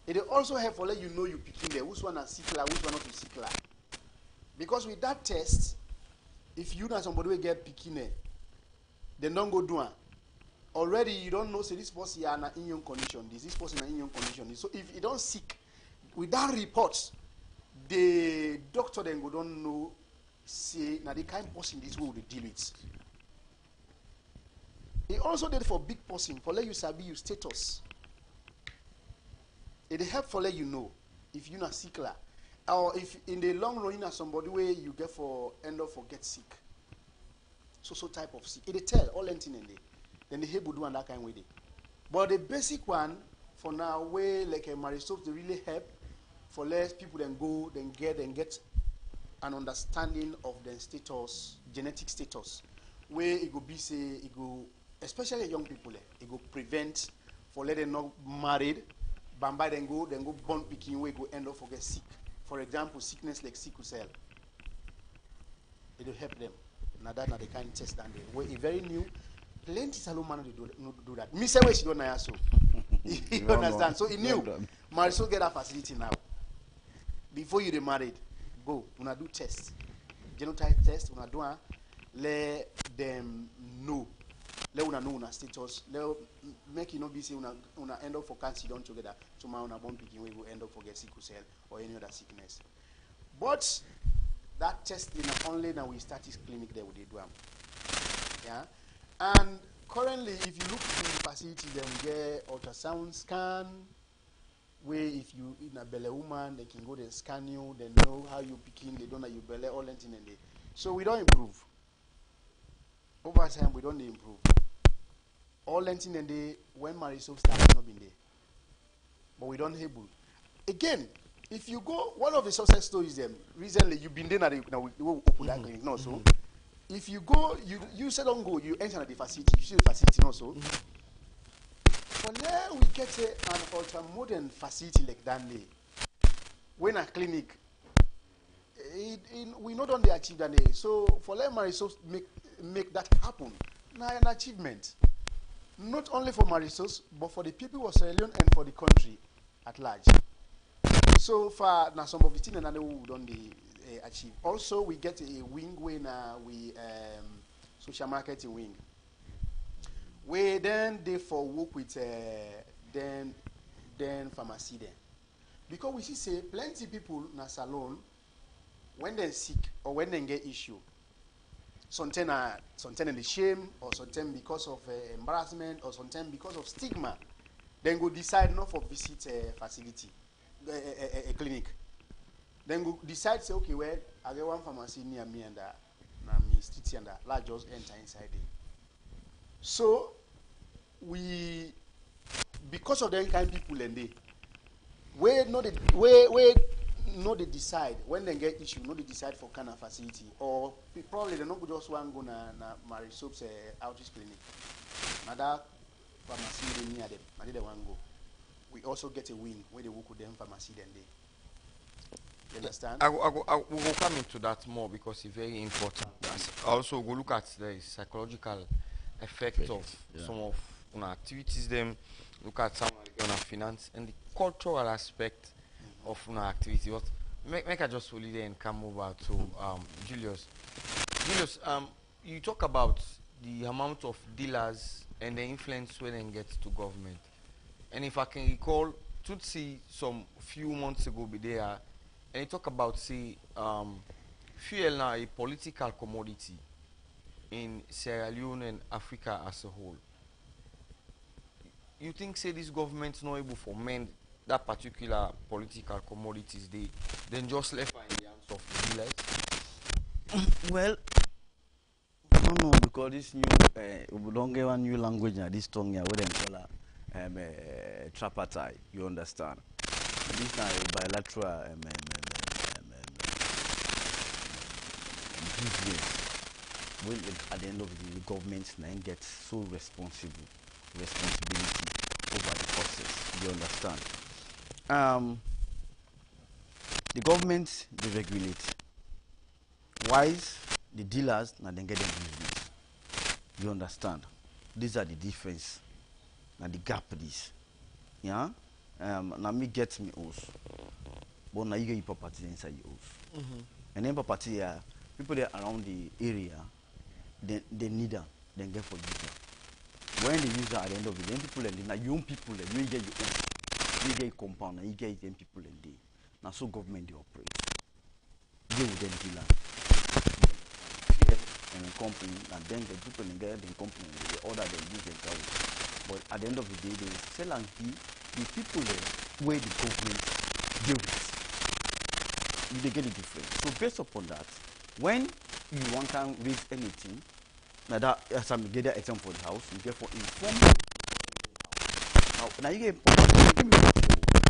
it also help for let you know you picking there. Which one are sickler, which one not a sickler. Because with that test, if you know somebody will get picking there, then don't go do it. Already you don't know say this person is in immune condition, this person is in immune condition. So if you don't sick, with that report, the doctor then go don't know say now the kind of person this way will deal with. He also did for big person for let you sabi your status. It help for let you know if you're not sickler. Or if in the long run you know somebody where you get for end up for get sick. So type of sick. It tell all anything in there. Then the able do and that kind of way. But the basic one for now where like a Marisol they really help for less people then go then get an understanding of their status, genetic status. Where it go be say it go especially young people it go prevent for let them not married, bamba then go born picking where go end up for get sick. For example, sickness like sickle cell. It will help them. Now that they can test down there. Where it very new, plenty salon man do that. Me say where she don't know so. You understand? So he knew. Marisol get a facility now. Before you get married, go. Una do test. Genotype test. Una do let them know. Let una know una status. Let make you not be say una end up for cancer done together. So my una born picking we will end up for get sickle cell or any other sickness. But that testing only now we start this clinic there with the DUAM. Yeah. And currently if you look in the facility then we get ultrasound scan where if you in a belly woman they can go and scan you, they know how you picking, they don't know you belly all anything in there. So we don't improve. Over time we don't improve. All anything in there when Marisol started not been there. But we don't able. Again, if you go, one of the success stories them recently you've been there now we open that clinic no so. If you go, you say don't go, you enter the facility, you see the facility also. For there we get an ultra modern facility like that day. When a clinic, we not only achieve that day. So for let Marisol make that happen, now an achievement. Not only for Marisol, but for the people of Sierra Leone and for the country at large. So far, now some of the things that we don't achieve. Also, we get a wing when we social marketing wing. We then therefore work with then pharmacy then. Because we see say plenty people in a salon when they're sick or when they get issue. Sometimes in the shame or sometimes because of embarrassment or sometimes because of stigma, then go decide not for visit a facility, a clinic. Then go decide say okay well I get one pharmacy near me and na me street and let's just enter inside there. So we because of them kind of people and they they decide when they get issue, they decide for kind of facility or probably they not just want to go na Marisol's outreach clinic. Now that pharmacy near them, and they want to go. We also get a wing where they work with them pharmacy then they. You understand? I will come into that more because it's very important. Also, we'll look at the psychological effect of some of activities. Them look at some on finance and the cultural aspect of activity. But make I just hold it and come over to Julius. Julius, you talk about the amount of dealers and the influence when it gets to government. And if I can recall, Tutsi some few months ago be there. And you talk about, say, fuel now a political commodity. in Sierra Leone and Africa as a whole. You think say this government not able for mend that particular political commodities they then just left in the hands of the dealers? Well, I don't know because this new we don't get one new language now. This tongue here, what they call tripartite. You understand? This now bilateral business. When at the end of the government now gets so responsibility over the process. You understand? The government they regulate. Wise the dealers now then get them business. You understand? These are the difference. Now the gap this. Yeah? Now me get me also. But now you get your property inside your house. And then property people there around the area they need them, then get for use them. When they use that at the end of the day, people and now young people you get your own. You get your compound and you get young people and they. Now so government they operate. They will then deal and a company and then the people in get the company they order them use them carry. But at the end of the day they sell and the people there where the government deal with. They get it different. So based upon that, when you want to raise anything, now that as I'm getting example for the house, you get for inform. Now you get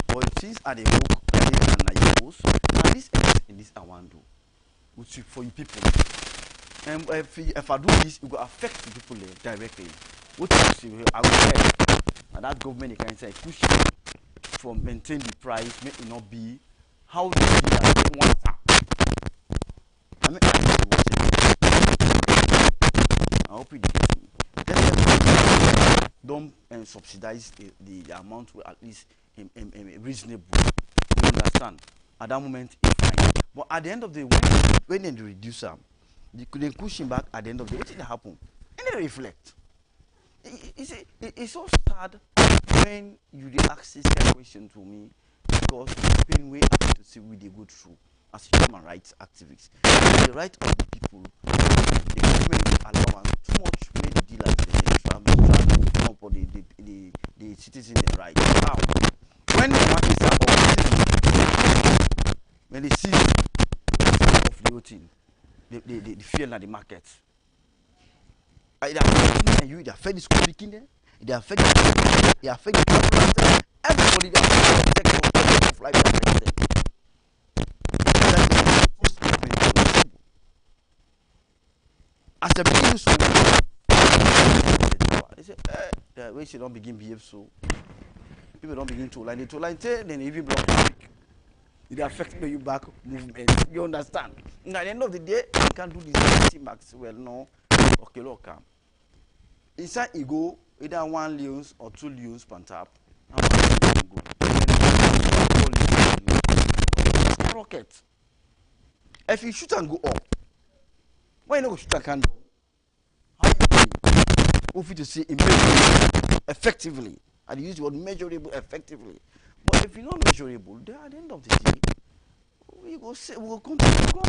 but since at the work and now this in this I want to do, which for you people. And if I do this, it will affect the people directly. What you see, I will say, and that government can say push for maintain the price, make it not be how they do that one tap. I mean, I hope you get me. Don't subsidize the amount will at least reasonable. You understand? At that moment, it's fine. But at the end of the day, when they reduce them, you couldn't push him back at the end of the day. What did happen? And they reflect. It's so sad when you ask this kind of question to me because it's been way happy to see we they go through as human rights activists. The right of the people, the government allow too much when the dealers for the citizens the right. How? When the markets are when they see of the whole thing. The fear in the market. It affects you, it affects the school picking there, it affects the travelers, everybody that affects the life affects them. As a business they say, the way she don't begin behave so people don't begin to line, then even block traffic. It affects you back movement. You understand? And at the end of the day, you can't do this back well, no. Okay, look, inside you go either 1 leons or 2 leons per tap. Rocket. If you shoot and go up, why you not go shoot and can do? How you doing? If you see effectively, and use the word measurable effectively. But if you're not measurable, then at the end of the day, we go say we will continue to grow.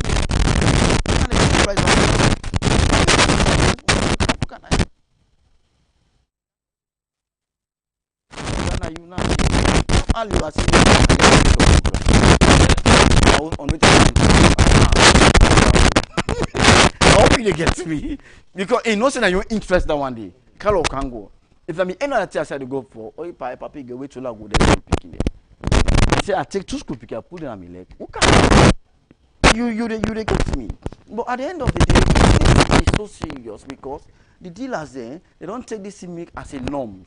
I hope you get me because you know say that you're interested that one day. Carol can go. If I mean any other thing I said to go for, oh, papi go wait till I go there picking there. He say I take 2 school pick, I put it on my leg. Who can you they get me? But at the end of the day, it's so serious because the dealers there they don't take this thing as a norm,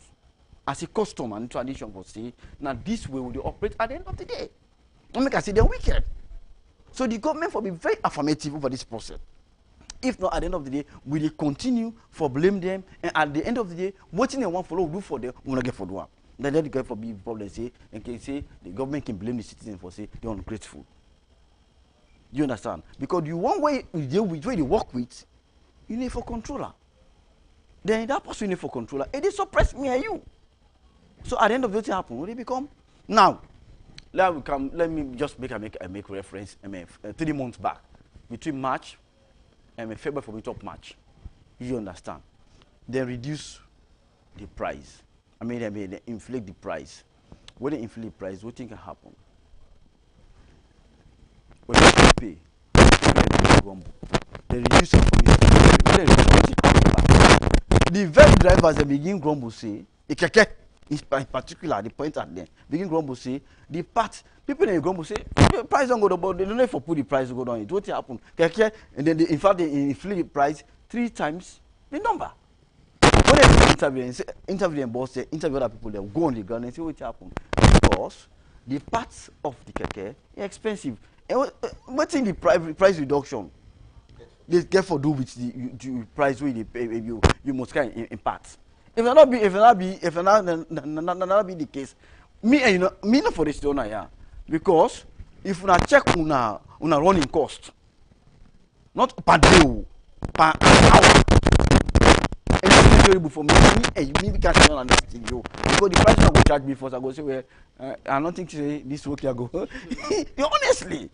as a custom and tradition for say. Now this way will they operate at the end of the day. And make I say they're wicked. So the government will be very affirmative over this process. If not, at the end of the day, we will continue for blame them, and at the end of the day, what they want follow do for them, we will not get for them. Then the government for big problem say, and can say the government can blame the citizens for say they are ungrateful. You understand? Because the one way you deal with, where you work with, you need for controller. Then that person you need for controller, and they suppress me and you. So at the end of the day, what happen? What they become? Now, let me just make reference. 3 months back, between March and February for me top March. You understand? They reduce the price. They inflate the price. When they inflate the price, what thing can happen? When they pay, they reduce information. When they reduce it, the very drivers they begin grumble say, in particular, the point at them, begin grumble say, the part, people in grumble say, the price don't go down, but they don't know if put the price to go down. It what happen? And then in fact they inflate the price 3 times the number. When they interview them, boss, they interview other people, they go on the ground and say what happened. Because the parts of the keke are expensive. And what's in the price reduction? They get for do with the price where they pay you must carry in parts. If it not be the case, me not for this donor here. Because if you check una running cost, not per day, per hour. And it's terrible for me. Me can't understand you. Because the price will charge me first. I go say, well, I don't think say this work I go. Honestly,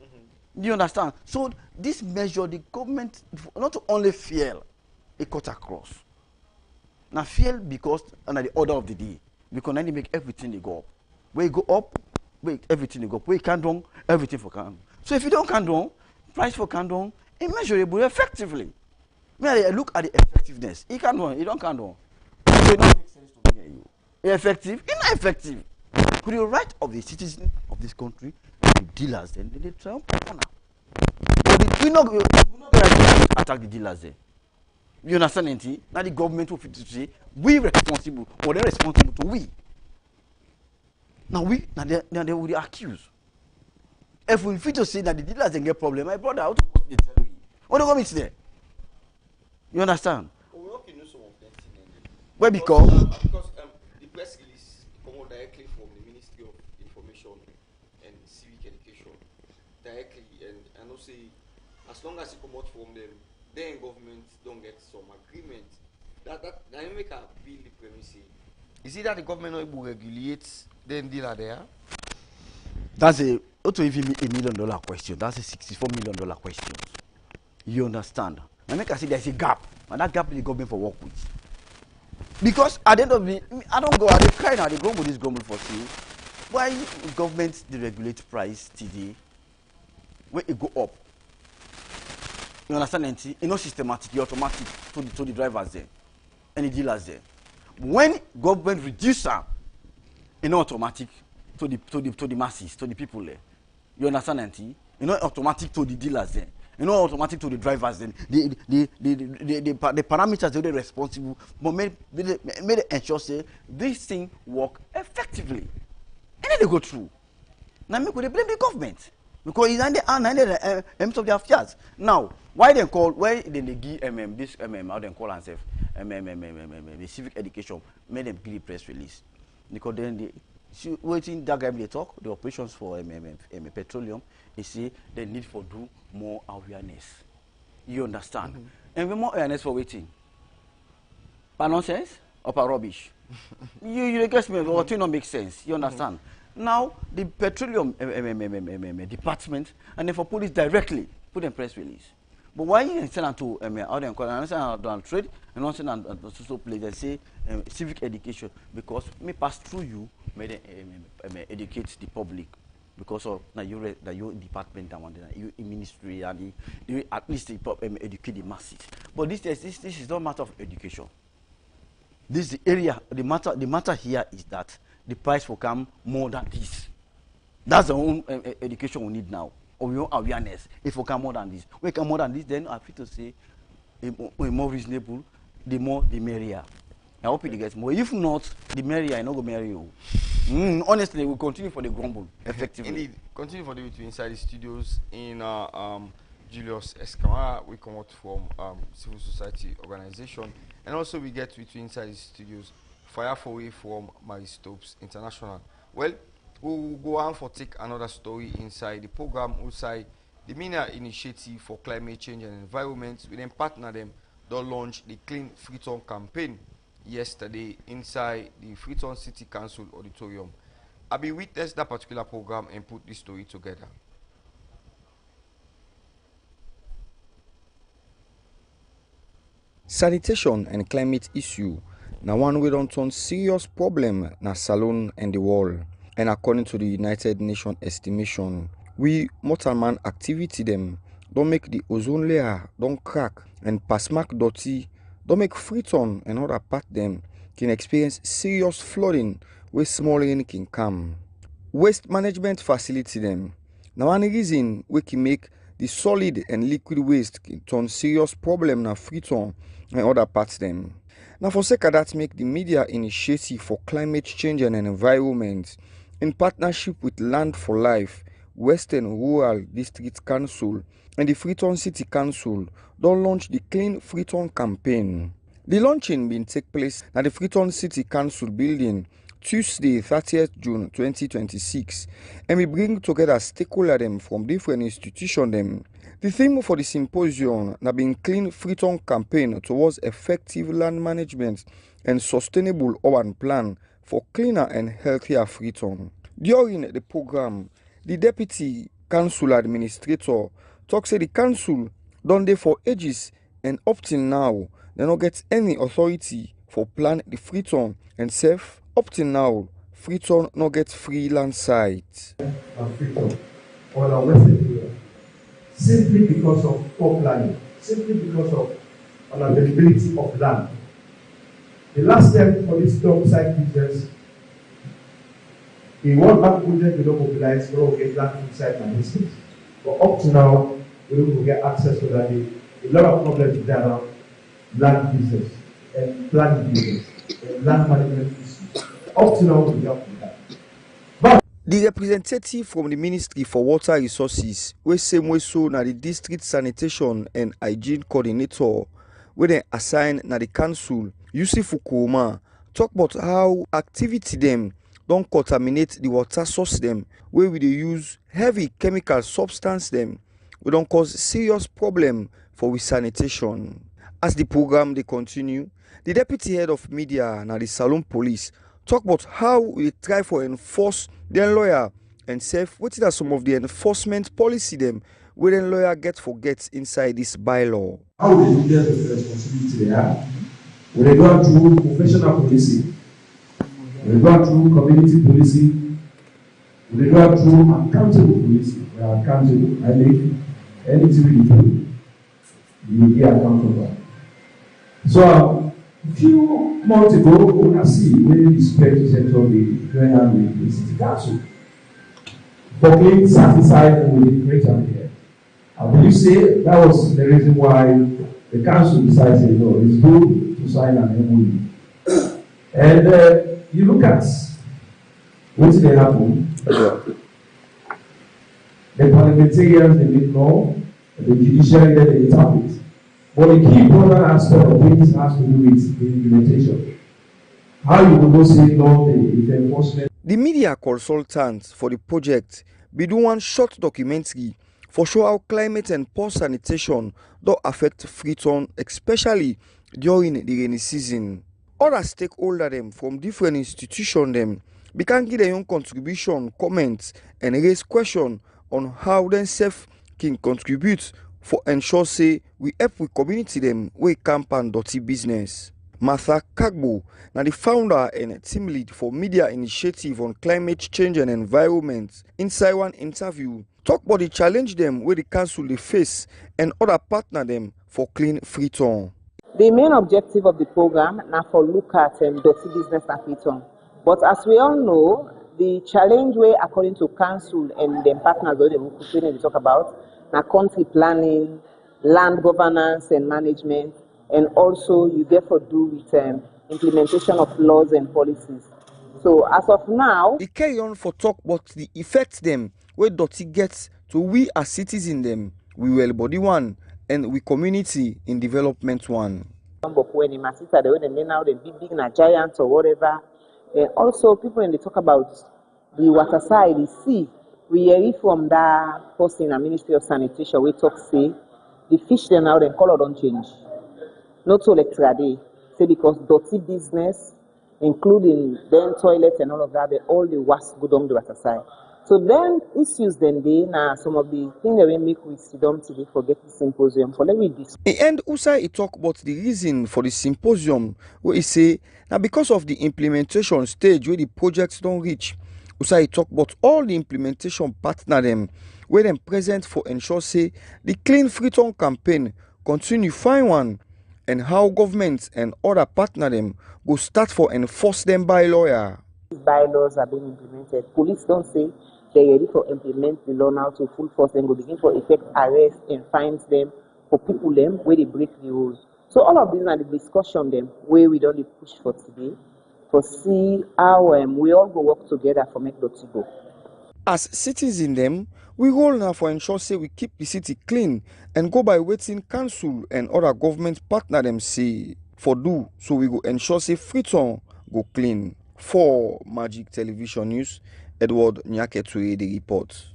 do you understand? So this measure, the government not only fail, it cut across. Now fail because under the order of the day, because then they make everything they go up. Where you go up, everything they go up. Where you can't down, everything for can. So if you don't can down, price for can down, it measurable effectively. When I look at the effectiveness, it can down, it don't can down. So it don't make sense to me. Effective, it's not effective. Could the right of the citizen of this country, the dealers, then they try to corner. But we're not going to attack the dealers there. You understand anything? Now the government will say we responsible or they're responsible to we. Now they will accuse. If we fit to say that the dealers don't get problem, my brother, how to tell you? What the government there? You understand? Well, because the press release come out directly from the Ministry of Information and Civic Education directly, and I know say as long as it come out from them, then government don't get some agreement. That make a bill the premise. Is it that the government not able to regulate then dealer there? That's not even $1 million question. That's a $64 million question. You understand? I make I say there's a gap, and that gap the government for work with. Because at the end of the day, I don't go, I cry now, they grumble this grumble for see. Why government they regulate price today when it go up? You understand anything? It's not systematic, it's automatic to the drivers there and the dealers there. When government reduce it's not automatic to the masses, to the people there. You understand anything? It's not automatic to the dealers there. It's not automatic to the drivers then. The parameters they're responsible, but made ensure say this thing work effectively. And then they go through. Now they blame the government. Because it's under the aims of their affairs. Now, why they give this how they call themselves the civic education, made them give the press release. Because then they waiting that guy they talk, the operations for petroleum, they say they need for do more awareness. You understand? Mm-hmm. And more awareness for waiting. Per nonsense or per rubbish? you guess me, what not make sense. You understand? Mm-hmm. Now the petroleum department and then for police directly put in press release. But why you send them to how they call it? I send them trade and also send them to social place. They say civic education because me pass through you, may they educate the public because of your department and your ministry and the at least educate the masses. But this is not a matter of education. This is the area. The matter here is that the price will come more than this. That's the own education we need now. Or your awareness. If we come more than this, we come more than this, then I feel to say more reasonable, the more the merrier. I hope it gets more. If not, the merrier, I not go marry you. Honestly, we'll continue for the grumble effectively. Indeed, continue for the between inside the studios in Julius Escamara. We come out from civil society organization, and also we get between inside the studios Fire Away from Maristopes International. Well, we'll go on for take another story inside the program. Inside the MENA Initiative for Climate Change and Environment, we then partner them. They launched the Clean Freetown campaign yesterday inside the Freetown City Council auditorium. I be witnessed that particular program and put this story together. Sanitation and climate issue na one wey don turn serious problem na Salone and the world. And according to the United Nations estimation, we mortal-man activity them don make the ozone layer don crack, and pasmak dirty don make Freetown and other part them can experience serious flooding wey small rain can come. Waste management facility them na one reason we can make the solid and liquid waste can turn serious problem na Freetown and other parts them. Now for sake of that, make the media initiative for climate change and environment in partnership with Land for Life, Western Rural District Council and the Freetown City Council don launch the Clean Freetown campaign. The launching been take place at the Freetown City Council building Tuesday 30th June 2026, and we bring together stakeholders them from different institutions them. The theme for the symposium has been Clean Freetown campaign towards effective land management and sustainable urban plan for cleaner and healthier Freetown. During the program, the Deputy Council Administrator talks say the council done there for ages, and up till now they don't get any authority for plan the Freetown, and self up till now Freetown no get free land site. Simply because of poor planning, simply because of unavailability of land. The last step for this dump site business, the World Bank project we don't mobilize, we don't get land inside my business. But up to now, we don't get access to that. A lot of problems there around land business and planning business and land management issues. Up to now, we don't do that. The representative from the Ministry for Water Resources, wey same way so na the District Sanitation and Hygiene Coordinator, wey they assign na the council, Yusuf Ukoma, talk about how activity them don't contaminate the water source them, where we dey use heavy chemical substance them, we don't cause serious problem for with sanitation. As the program they continue, the Deputy Head of Media na the Salone Police talk about how we try for enforce their lawyer and self what are some of the enforcement policy them where the lawyer get inside this bylaw. How they do their responsibility they have. When they go through professional policing, when they go through community policing, when they go through accountable policing, we are accountable. I think anything we do, you will be accountable. So a few months ago, we have seen when the Secretary Central with the City Council for being satisfied with the creator here. And will you say that was the reason why the council decided, no, it's good to sign an MOU. And you look at what they happen. The parliamentarians, they make law, the judiciary, they interpret. But the key important aspect of this has to do with the implementation. How you will go say no, the enforcement. The media consultant for the project be do one short documentary for show how climate and poor sanitation do affect Freetown, especially during the rainy season. Other stakeholders them from different institutions them we can give their own contribution, comments, and raise questions on how themselves can contribute for ensure say we help with community them we camp and dirty business. Martha Kagbo, now the founder and team lead for Media Initiative on Climate Change and Environment, inside one interview, talk about the challenge them where the council they face and other partner them for Clean Freetown. The main objective of the program now for look at dirty business in Freetown. But as we all know, the challenge way according to council and the partners we talk about now country planning, land governance and management, and also you therefore do with implementation of laws and policies. So as of now, we carry on for talk about the effects them where dirty gets to we as citizens them, we well body one and we community in development one. When the big giants or whatever, and also people when they talk about the water side, the sea. We hear it from that person in the Ministry of Sanitation. We talk say the fish then now the color don't change. Not so like today. Say because dirty business, including then toilets and all of that, they all the waste go down the water side. So then issues then they now some of the things that we make we sit down today for get the symposium for let me discuss. In end, Usai he talk about the reason for the symposium where he say now because of the implementation stage where the projects don't reach. Usai he talk about all the implementation partner them where them present for ensure say the Clean Freetown campaign continue fine one and how governments and other partner them go start for enforce them by lawyer. Bylaws are being implemented. Police don't say they're ready to implement the law now to full force and go begin to effect arrest and fines them for people them where they break the rules. So all of these are the discussion them where we don't push for today to see how we all go work together for make Doti go. As citizens them, we roll now for ensure say we keep the city clean and go by waiting council and other government partner them say for do so we go ensure say Freetown go clean. For Magic Television News, Edward Nyaketue the report.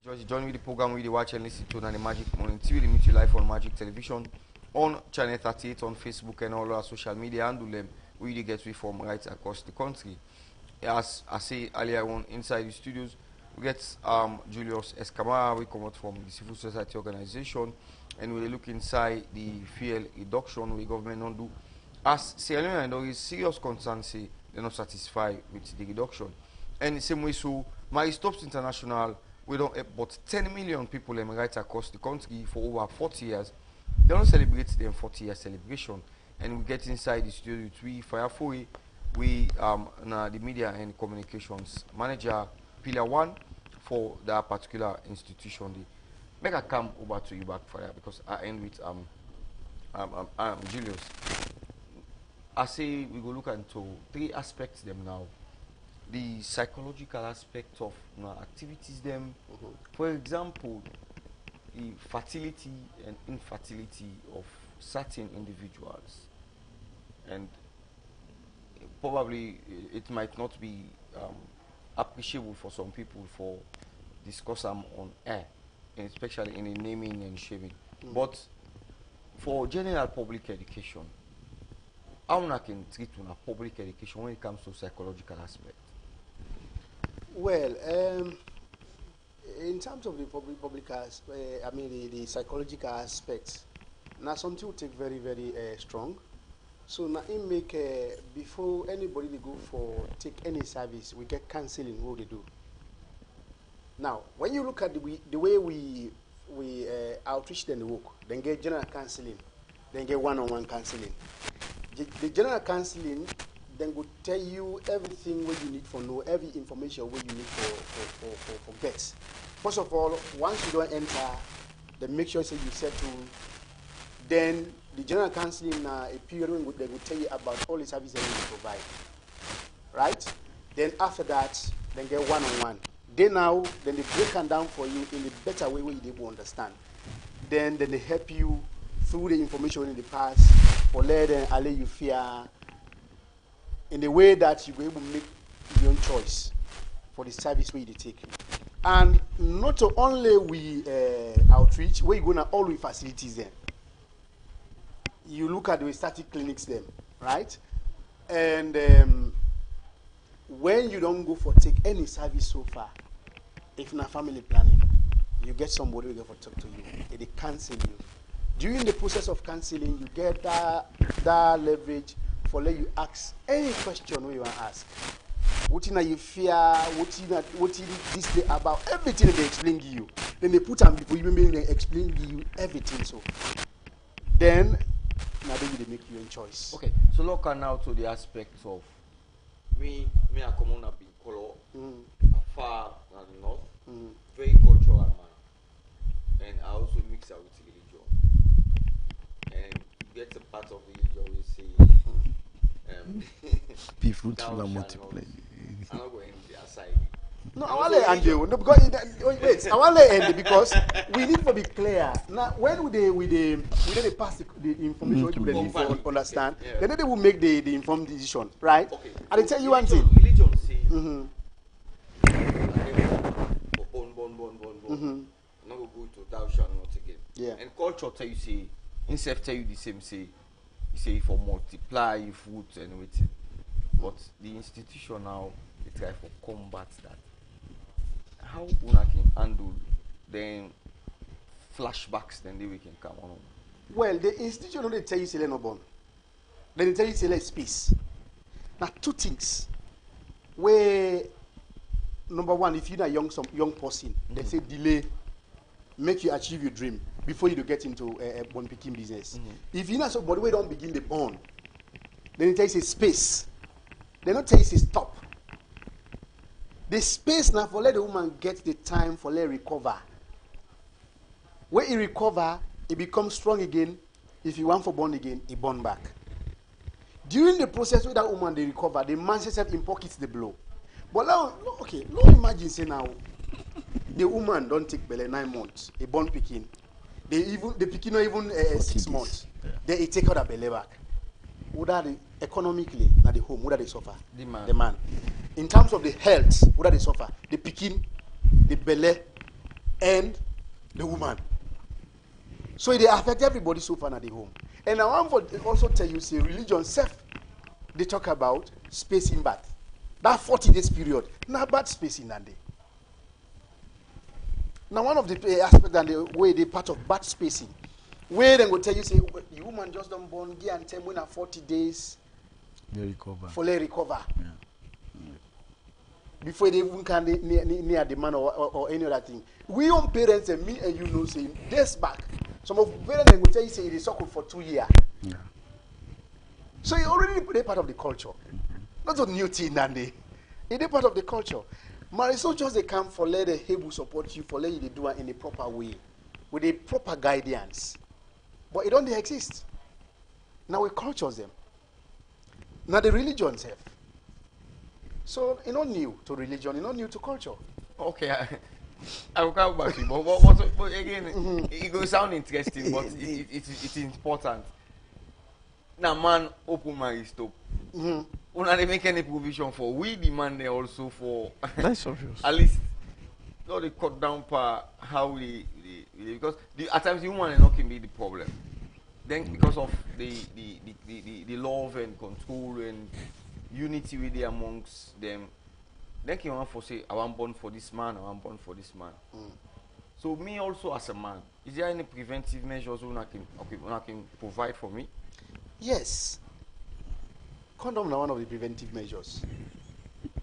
Just join with the program we watch and listen to on the Magic Morning TV. We meet you live on Magic Television on channel 38 on Facebook and all our social media handle them. We get we from right across the country. As I say earlier on inside the studios, we get Julius Escamara. We come out from the Civil Society Organization. And we look inside the fuel reduction we government don't do. As Sierra Leone there is serious concern say they're not satisfied with the reduction. And the same way so Marie Stopes International we don't help but 10 million people right across the country for over 40 years. They don't celebrate them 40-year celebration. And we get inside the studio with we Firefuri, we the media and communications manager Pillar 1 for that particular institution. Make I come over to you back for that because I end with Julius. I say we go look into 3 aspects them now. The psychological aspect of activities them. For example, the fertility and infertility of certain individuals. And probably it might not be appreciable for some people for discuss them on air. Especially in the naming and shaming. But for general public education, how one can treat on a public education when it comes to psychological aspect? Well, in terms of the public aspect, I mean the psychological aspects, now something we take very, very strong. So now it make before anybody they go for take any service, we get counseling what they do. Now, when you look at the way we outreach then the work, then get general counseling, then get one-on-one counseling. The general counseling then go tell you everything what you need for know, every information what you need for get. First of all, once you don't enter, then make sure say you settle. Then the general counseling a period when they will tell you about all the services that you provide. Right? Then after that, then get one-on-one. Then they break them down for you in a better way where you will understand. Then they help you through the information in the past for let and allay you fear in the way that you will able to make your own choice for the service where you take. And not only we outreach, where you gonna all the facilities then. You look at the static clinics then, right? And when you don't go for take any service so far, if not family planning, you get somebody who go for talk to you, they cancel you. During the process of canceling, you get that leverage for let you ask any question you want to ask. What you fear, what you this day about everything they explain to you. Then they put on before you even explain to you everything. So then now they make you a choice. Okay, so look now to the aspects of me I come on a big color, far and north, very cultural man, and I also mix out with religion, and get a part of religion we say, be fruitful and multiply. I'm not going to the aside. No, I want to end you. No, because wait, I want to end it because we need to be clear. Now, when we pass the information to them to understand, then they will make the informed decision, right? Okay. And I tell you one thing. Religion say, born. Not go to thou shalt not again. Yeah. And culture tell you say, instead tell you the same say for multiply fruit and everything. but the institution now they try to combat that. How una can handle then flashbacks then we can come on? Well, the institution don't tell you say no born. Then they tell you say space. Now two things. Where number one, if you're a young person, they say delay, make you achieve your dream before you get into a born picking business. If you're not somebody where don't begin the born, then they tell you say space. They don't tell you say stop. The space now for let the woman get the time for let recover. When he recover, he becomes strong again. If he want for born again, he born back. During the process with that woman they recover, the man says in pockets the blow. But now, okay, now imagine say now, the woman don't take belly 9 months, a born picking. The picking not even 6 months. Yeah. Then he take out the belly back. Would that economically at the home, would that they suffer? The man. The man. In terms of the health, would that they suffer? The picking, the belly, and the woman. So they affect everybody so far at the home. And I want to also tell you, say religion self, they talk about spacing bath. That 40 days period, not bad spacing that day. Now one of the aspects and the way they part of bad spacing, where they will tell you, say, the woman just don't born, give and tell when 40 days, they recover. For they recover. Yeah. Before they even can near the man or any other thing. We own parents and me and you know saying days back. Some of parents will tell you say it is circle for 2 years. Yeah. So you already put a part of the culture. Not a new thing and it is part of the culture. Marisol just they come for let the Hebrew support you, for let you do it in a proper way, with a proper guidance. But it don't exist. Now we culture them. Now the religions have. So it's not new to religion, it's not new to culture. Okay, I will come back to you, but again, it will sound interesting, but it's important. Now, man, open my stop. Una they make any provision for we demand there also for that's obvious. At least not they cut down per how they because at times the woman not can be the problem. Then because of the love and control and unity with the amongst them, then can want for say I want born for this man, I want born for this man. So me also as a man, is there any preventive measures una can provide for me? Yes. Condom is one of the preventive measures.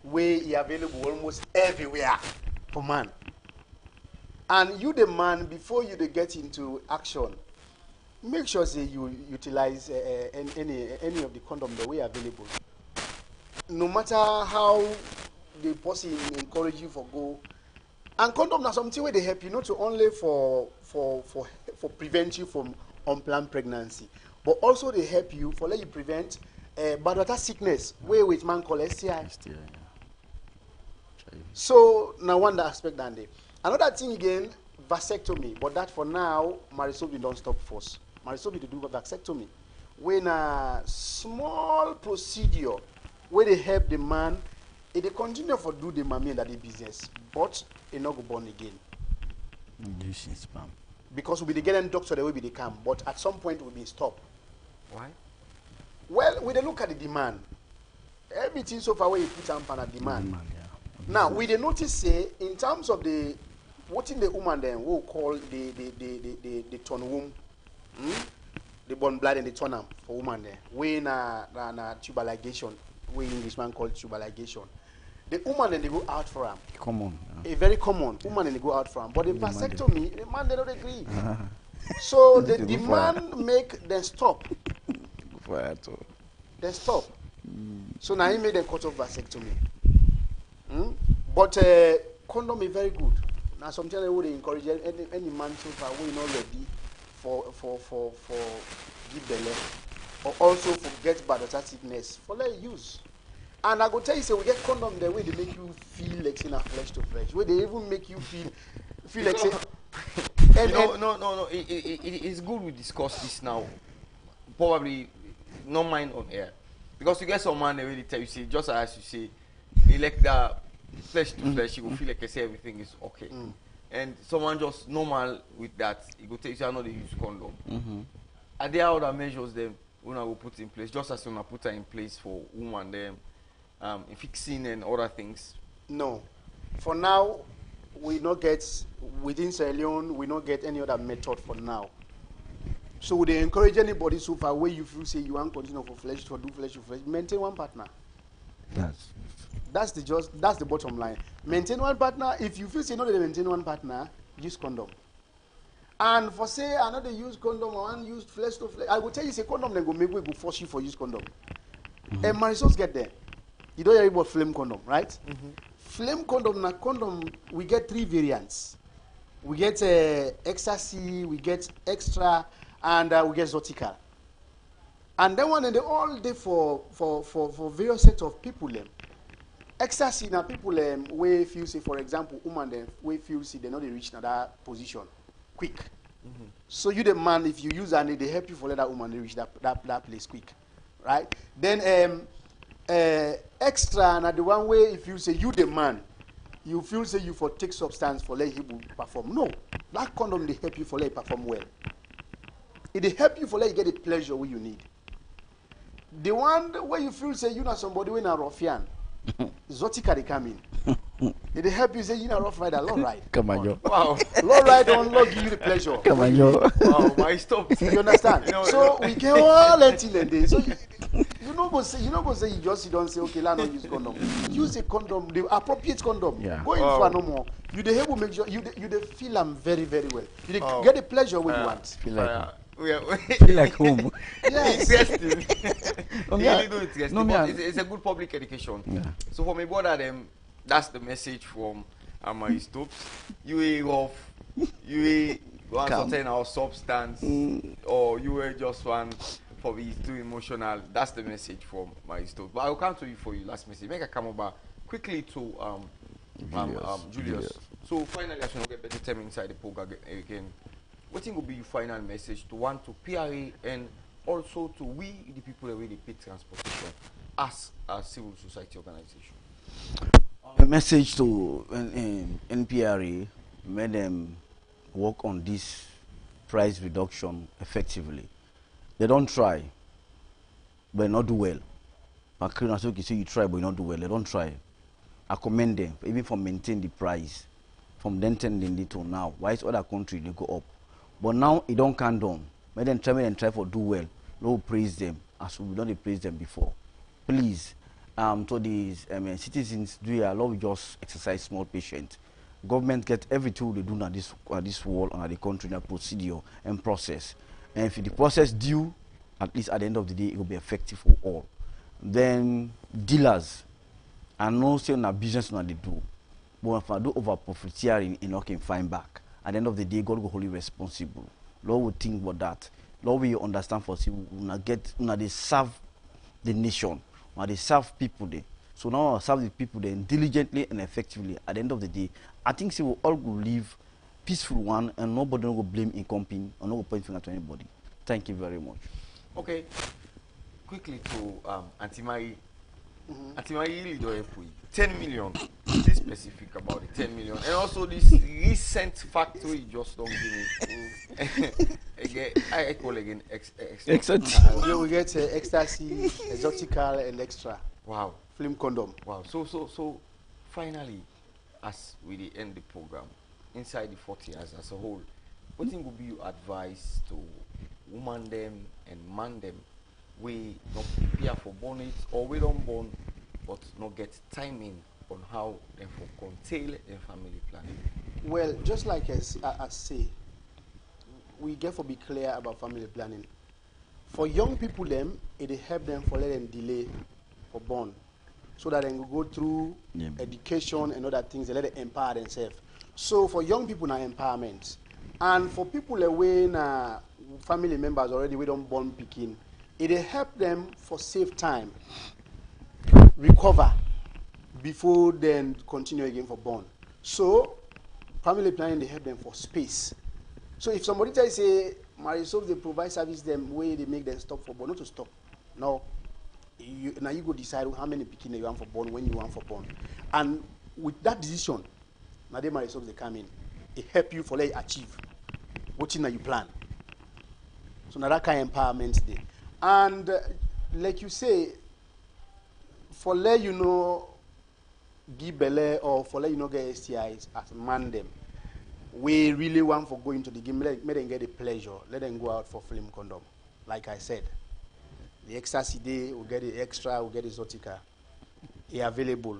Where is available almost everywhere for man. And you the man, before you get into action, make sure say you utilize any of the condom the way available. No matter how the person encourage you for go. And condom is something where they help you not only for prevent you from unplanned pregnancy, but also they help you for let you prevent bad water sickness, where which man call STI. So now one aspect and another thing again, vasectomy, but that for now, Marisobi don't stop first. Marisobi to do vasectomy. When a small procedure where they help the man, they continue for do the mommy and the business, but they not go born again. Inducing sperm. Because we get a doctor the way they come, but at some point will be stopped. Why? Well, we look at the demand. Everything so far where you put on a demand. Now, we notice say in terms of the what in the woman then we'll call the turn womb, the born blood and the turn arm for woman there. We na tubal ligation, we Englishman call tubal ligation. The woman then they go out for him. Common. Yeah. A very common woman and they go out for him. But the vasectomy, the man they don't agree. So the man make them stop. They stop. So now he made a cut off vasectomy. But condom is very good. Now sometimes I would encourage any man so far who is not ready for give belly or also for get bad water sickness for let use. And I go tell you say we get condom the way they make you feel like saying flesh to flesh. Where they even make you feel like say No. It's good we discuss this now. Probably not mind on air. Because you get some man they really tell you, say, just as you say, they like that flesh to flesh, you will feel like I say everything is okay. And someone just normal with that, you go tell you, I know they use condom. Are there other measures then we will put in place, just as we put in place for women them? fixing and other things? No. For now, we not get, within Sierra Leone, we not get any other method for now. So they encourage anybody so far where you feel say you want to continue for flesh, to do flesh to flesh, maintain one partner. That's the bottom line. Maintain one partner. If you feel say not they maintain one partner, use condom. And for say another use condom or one use flesh to flesh, I will tell you say condom then go make we go force you for use condom. And my results get there. You don't hear about flame condom, right? Flame condom na condom we get 3 variants. We get ecstasy, we get extra, and we get Zotical. And then one and they all day for various sets of people. Ecstasy now people where feel say for example woman them where feel see they know they reach that position quick. So you the man if you use and they help you for let that woman reach that place quick, right? Then extra now the one way if you say you the man you feel say you for take substance for let him perform. No, that condom they help you for let you perform well. It they help you for let you get the pleasure where you need. The one where you feel say you know somebody when a ruffian. Zotica they come in. They help you say you know rough rider, low ride. Come on, yo. Wow. Low ride don't log you the pleasure. Come on, yo. Wow, why stop? You understand? So we can all let you in there. So you know go say you just you don't say okay, let's not use condom. Use a condom, the appropriate condom. Yeah. Go in for no more. You the able make sure you the feel them very, very well. You get the pleasure when you want. Feel like Feel like home. Yes. Interesting. No, Really do interesting. no, But it's a good public education. Yeah. So for me, brother, that's the message from Amari Stopes. You a rough, you a certain our substance, or you were just one for me too emotional. That's the message from Amari Stopes. But I'll come to you for your last message. Make a come over quickly to Julius. So finally, I should not get better time inside the program again. What will be your final message to one to PRA and also to we the people that really pay transportation as a civil society organization? A message to NPRA, made them work on this price reduction effectively. They don't try, but not do well. You say you try, but you not do well. They don't try. I commend them, even for maintain the price from then 10 to now. Why is other country they go up? But now it don't come down. Make them try for do well. Lord praise them as we don't praise them before. Please, to these citizens do a lot just exercise small patience. Government get every tool they do at this world and at the country in a procedure and process. And if the process due, at least at the end of the day, it will be effective for all. Then dealers, I know say on a business on they do, but if I do over profiteering, you can find back. At the end of the day, God will wholly responsible. Lord will think about that. Lord will understand for us. They serve the nation. They serve people there. So now I serve the people there diligently and effectively. At the end of the day, I think we all will live peaceful one and nobody will blame in company or no point finger to anybody. Thank you very much. Okay. Quickly to Auntie Marie. Auntie Marie really don't help we. 10 million. Be specific about it. 10 million. And also this recent factory just don't give me. Again, I call again extra. Yeah, we get ecstasy, exotical, and extra. Wow. Film condom. Wow. So finally, as we end the program, inside the 40 years as a whole, what thing would be your advice to woman them and man them? We not prepare for born it or we don't born, but not get timing on how they for curtail their family planning. Well, just like I say, we get to be clear about family planning. For young people, it help them for let them delay for born, so that they can go through education and other things. They let them empower themselves. So for young people, now empowerment, and for people away na family members already we don't born picking, it help them for save time, recover before then continue again for born. So family planning they help them for space. So if somebody tells say Marisolve they provide service them way they make them stop for born, not to stop. No. Now you go decide how many picking you want for born, when you want for born. And with that decision, now they Marisolve they come in. It help you for like achieve what you plan. So now that kind of empowerment there. And like you say, for let you know, give belay or for let you know get STIs as man them. We really want for going to the game. Let them get the pleasure. Let them go out for film condom. Like I said, the extra CD will get the extra, will get the Zotica. It's available.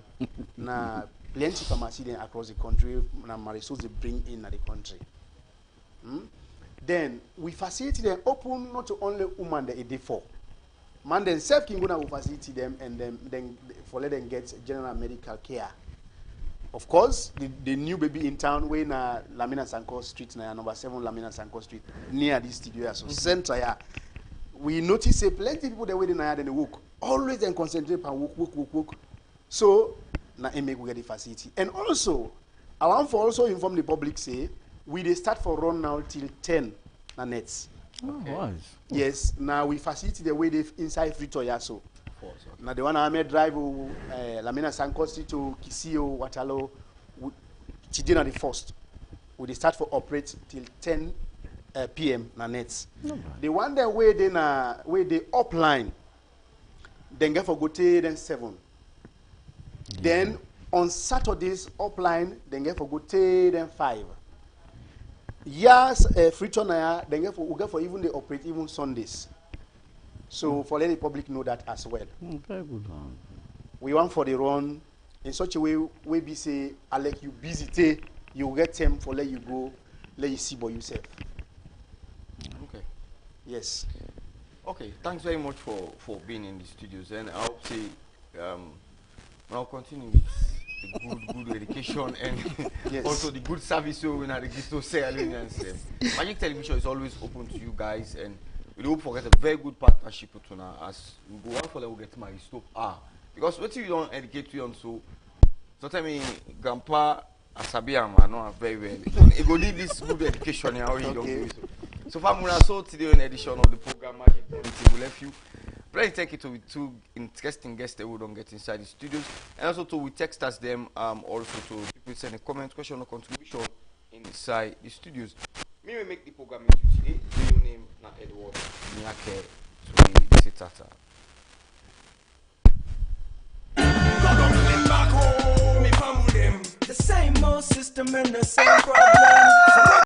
Now, plenty of pharmacy across the country. Now, Marisos they bring in the country. Then we facilitate them open not to only woman the day for. Man themselves can go now facility them and then for let them get general medical care. Of course, the new baby in town, way na Lamina Sanko Street, na number 7 Lamina Sanko Street, near this studio, so center ya. We notice plenty of people that wait na then work. Always then concentrate on work. So na make we get the facility. And also, I want to also inform the public say we they start for run now till 10 na nets. Okay. Yes, now we facility the way they inside Victoria so. Now the one I made drive Lamina Sanko Street to Kisio, Watalo, today na the first. We start for operate till 10 p.m. na nets. The one that way they upline, then get for go to then 7. Then on Saturdays upline, then get for go to then 5. Yes, free turn then get for even they operate even Sundays. So for let the public know that as well. Very good. We want for the run in such a way we be say, I let you busy, you get them for let you go, let you see by yourself. Okay. Yes. Okay. Thanks very much for being in the studios, and I hope say I'll continue with the good education and yes. Also the good service so we the to say Magic Television is always open to you guys, and we hope for get a very good partnership with Tuna as we go on for we get my stop because what you don't educate you on so sometimes grandpa Asabiama I know very well. It go need this good education how you don't do so far Muna so today an edition of the program Magic we left you. Please take it with 2 interesting guests that we don't get inside the studios, and also to we text us them also to people send a comment, question or contribution inside the studios. Me will make the program with you today. Your name na Edward Nyake to say tata. The same old system and the same problem.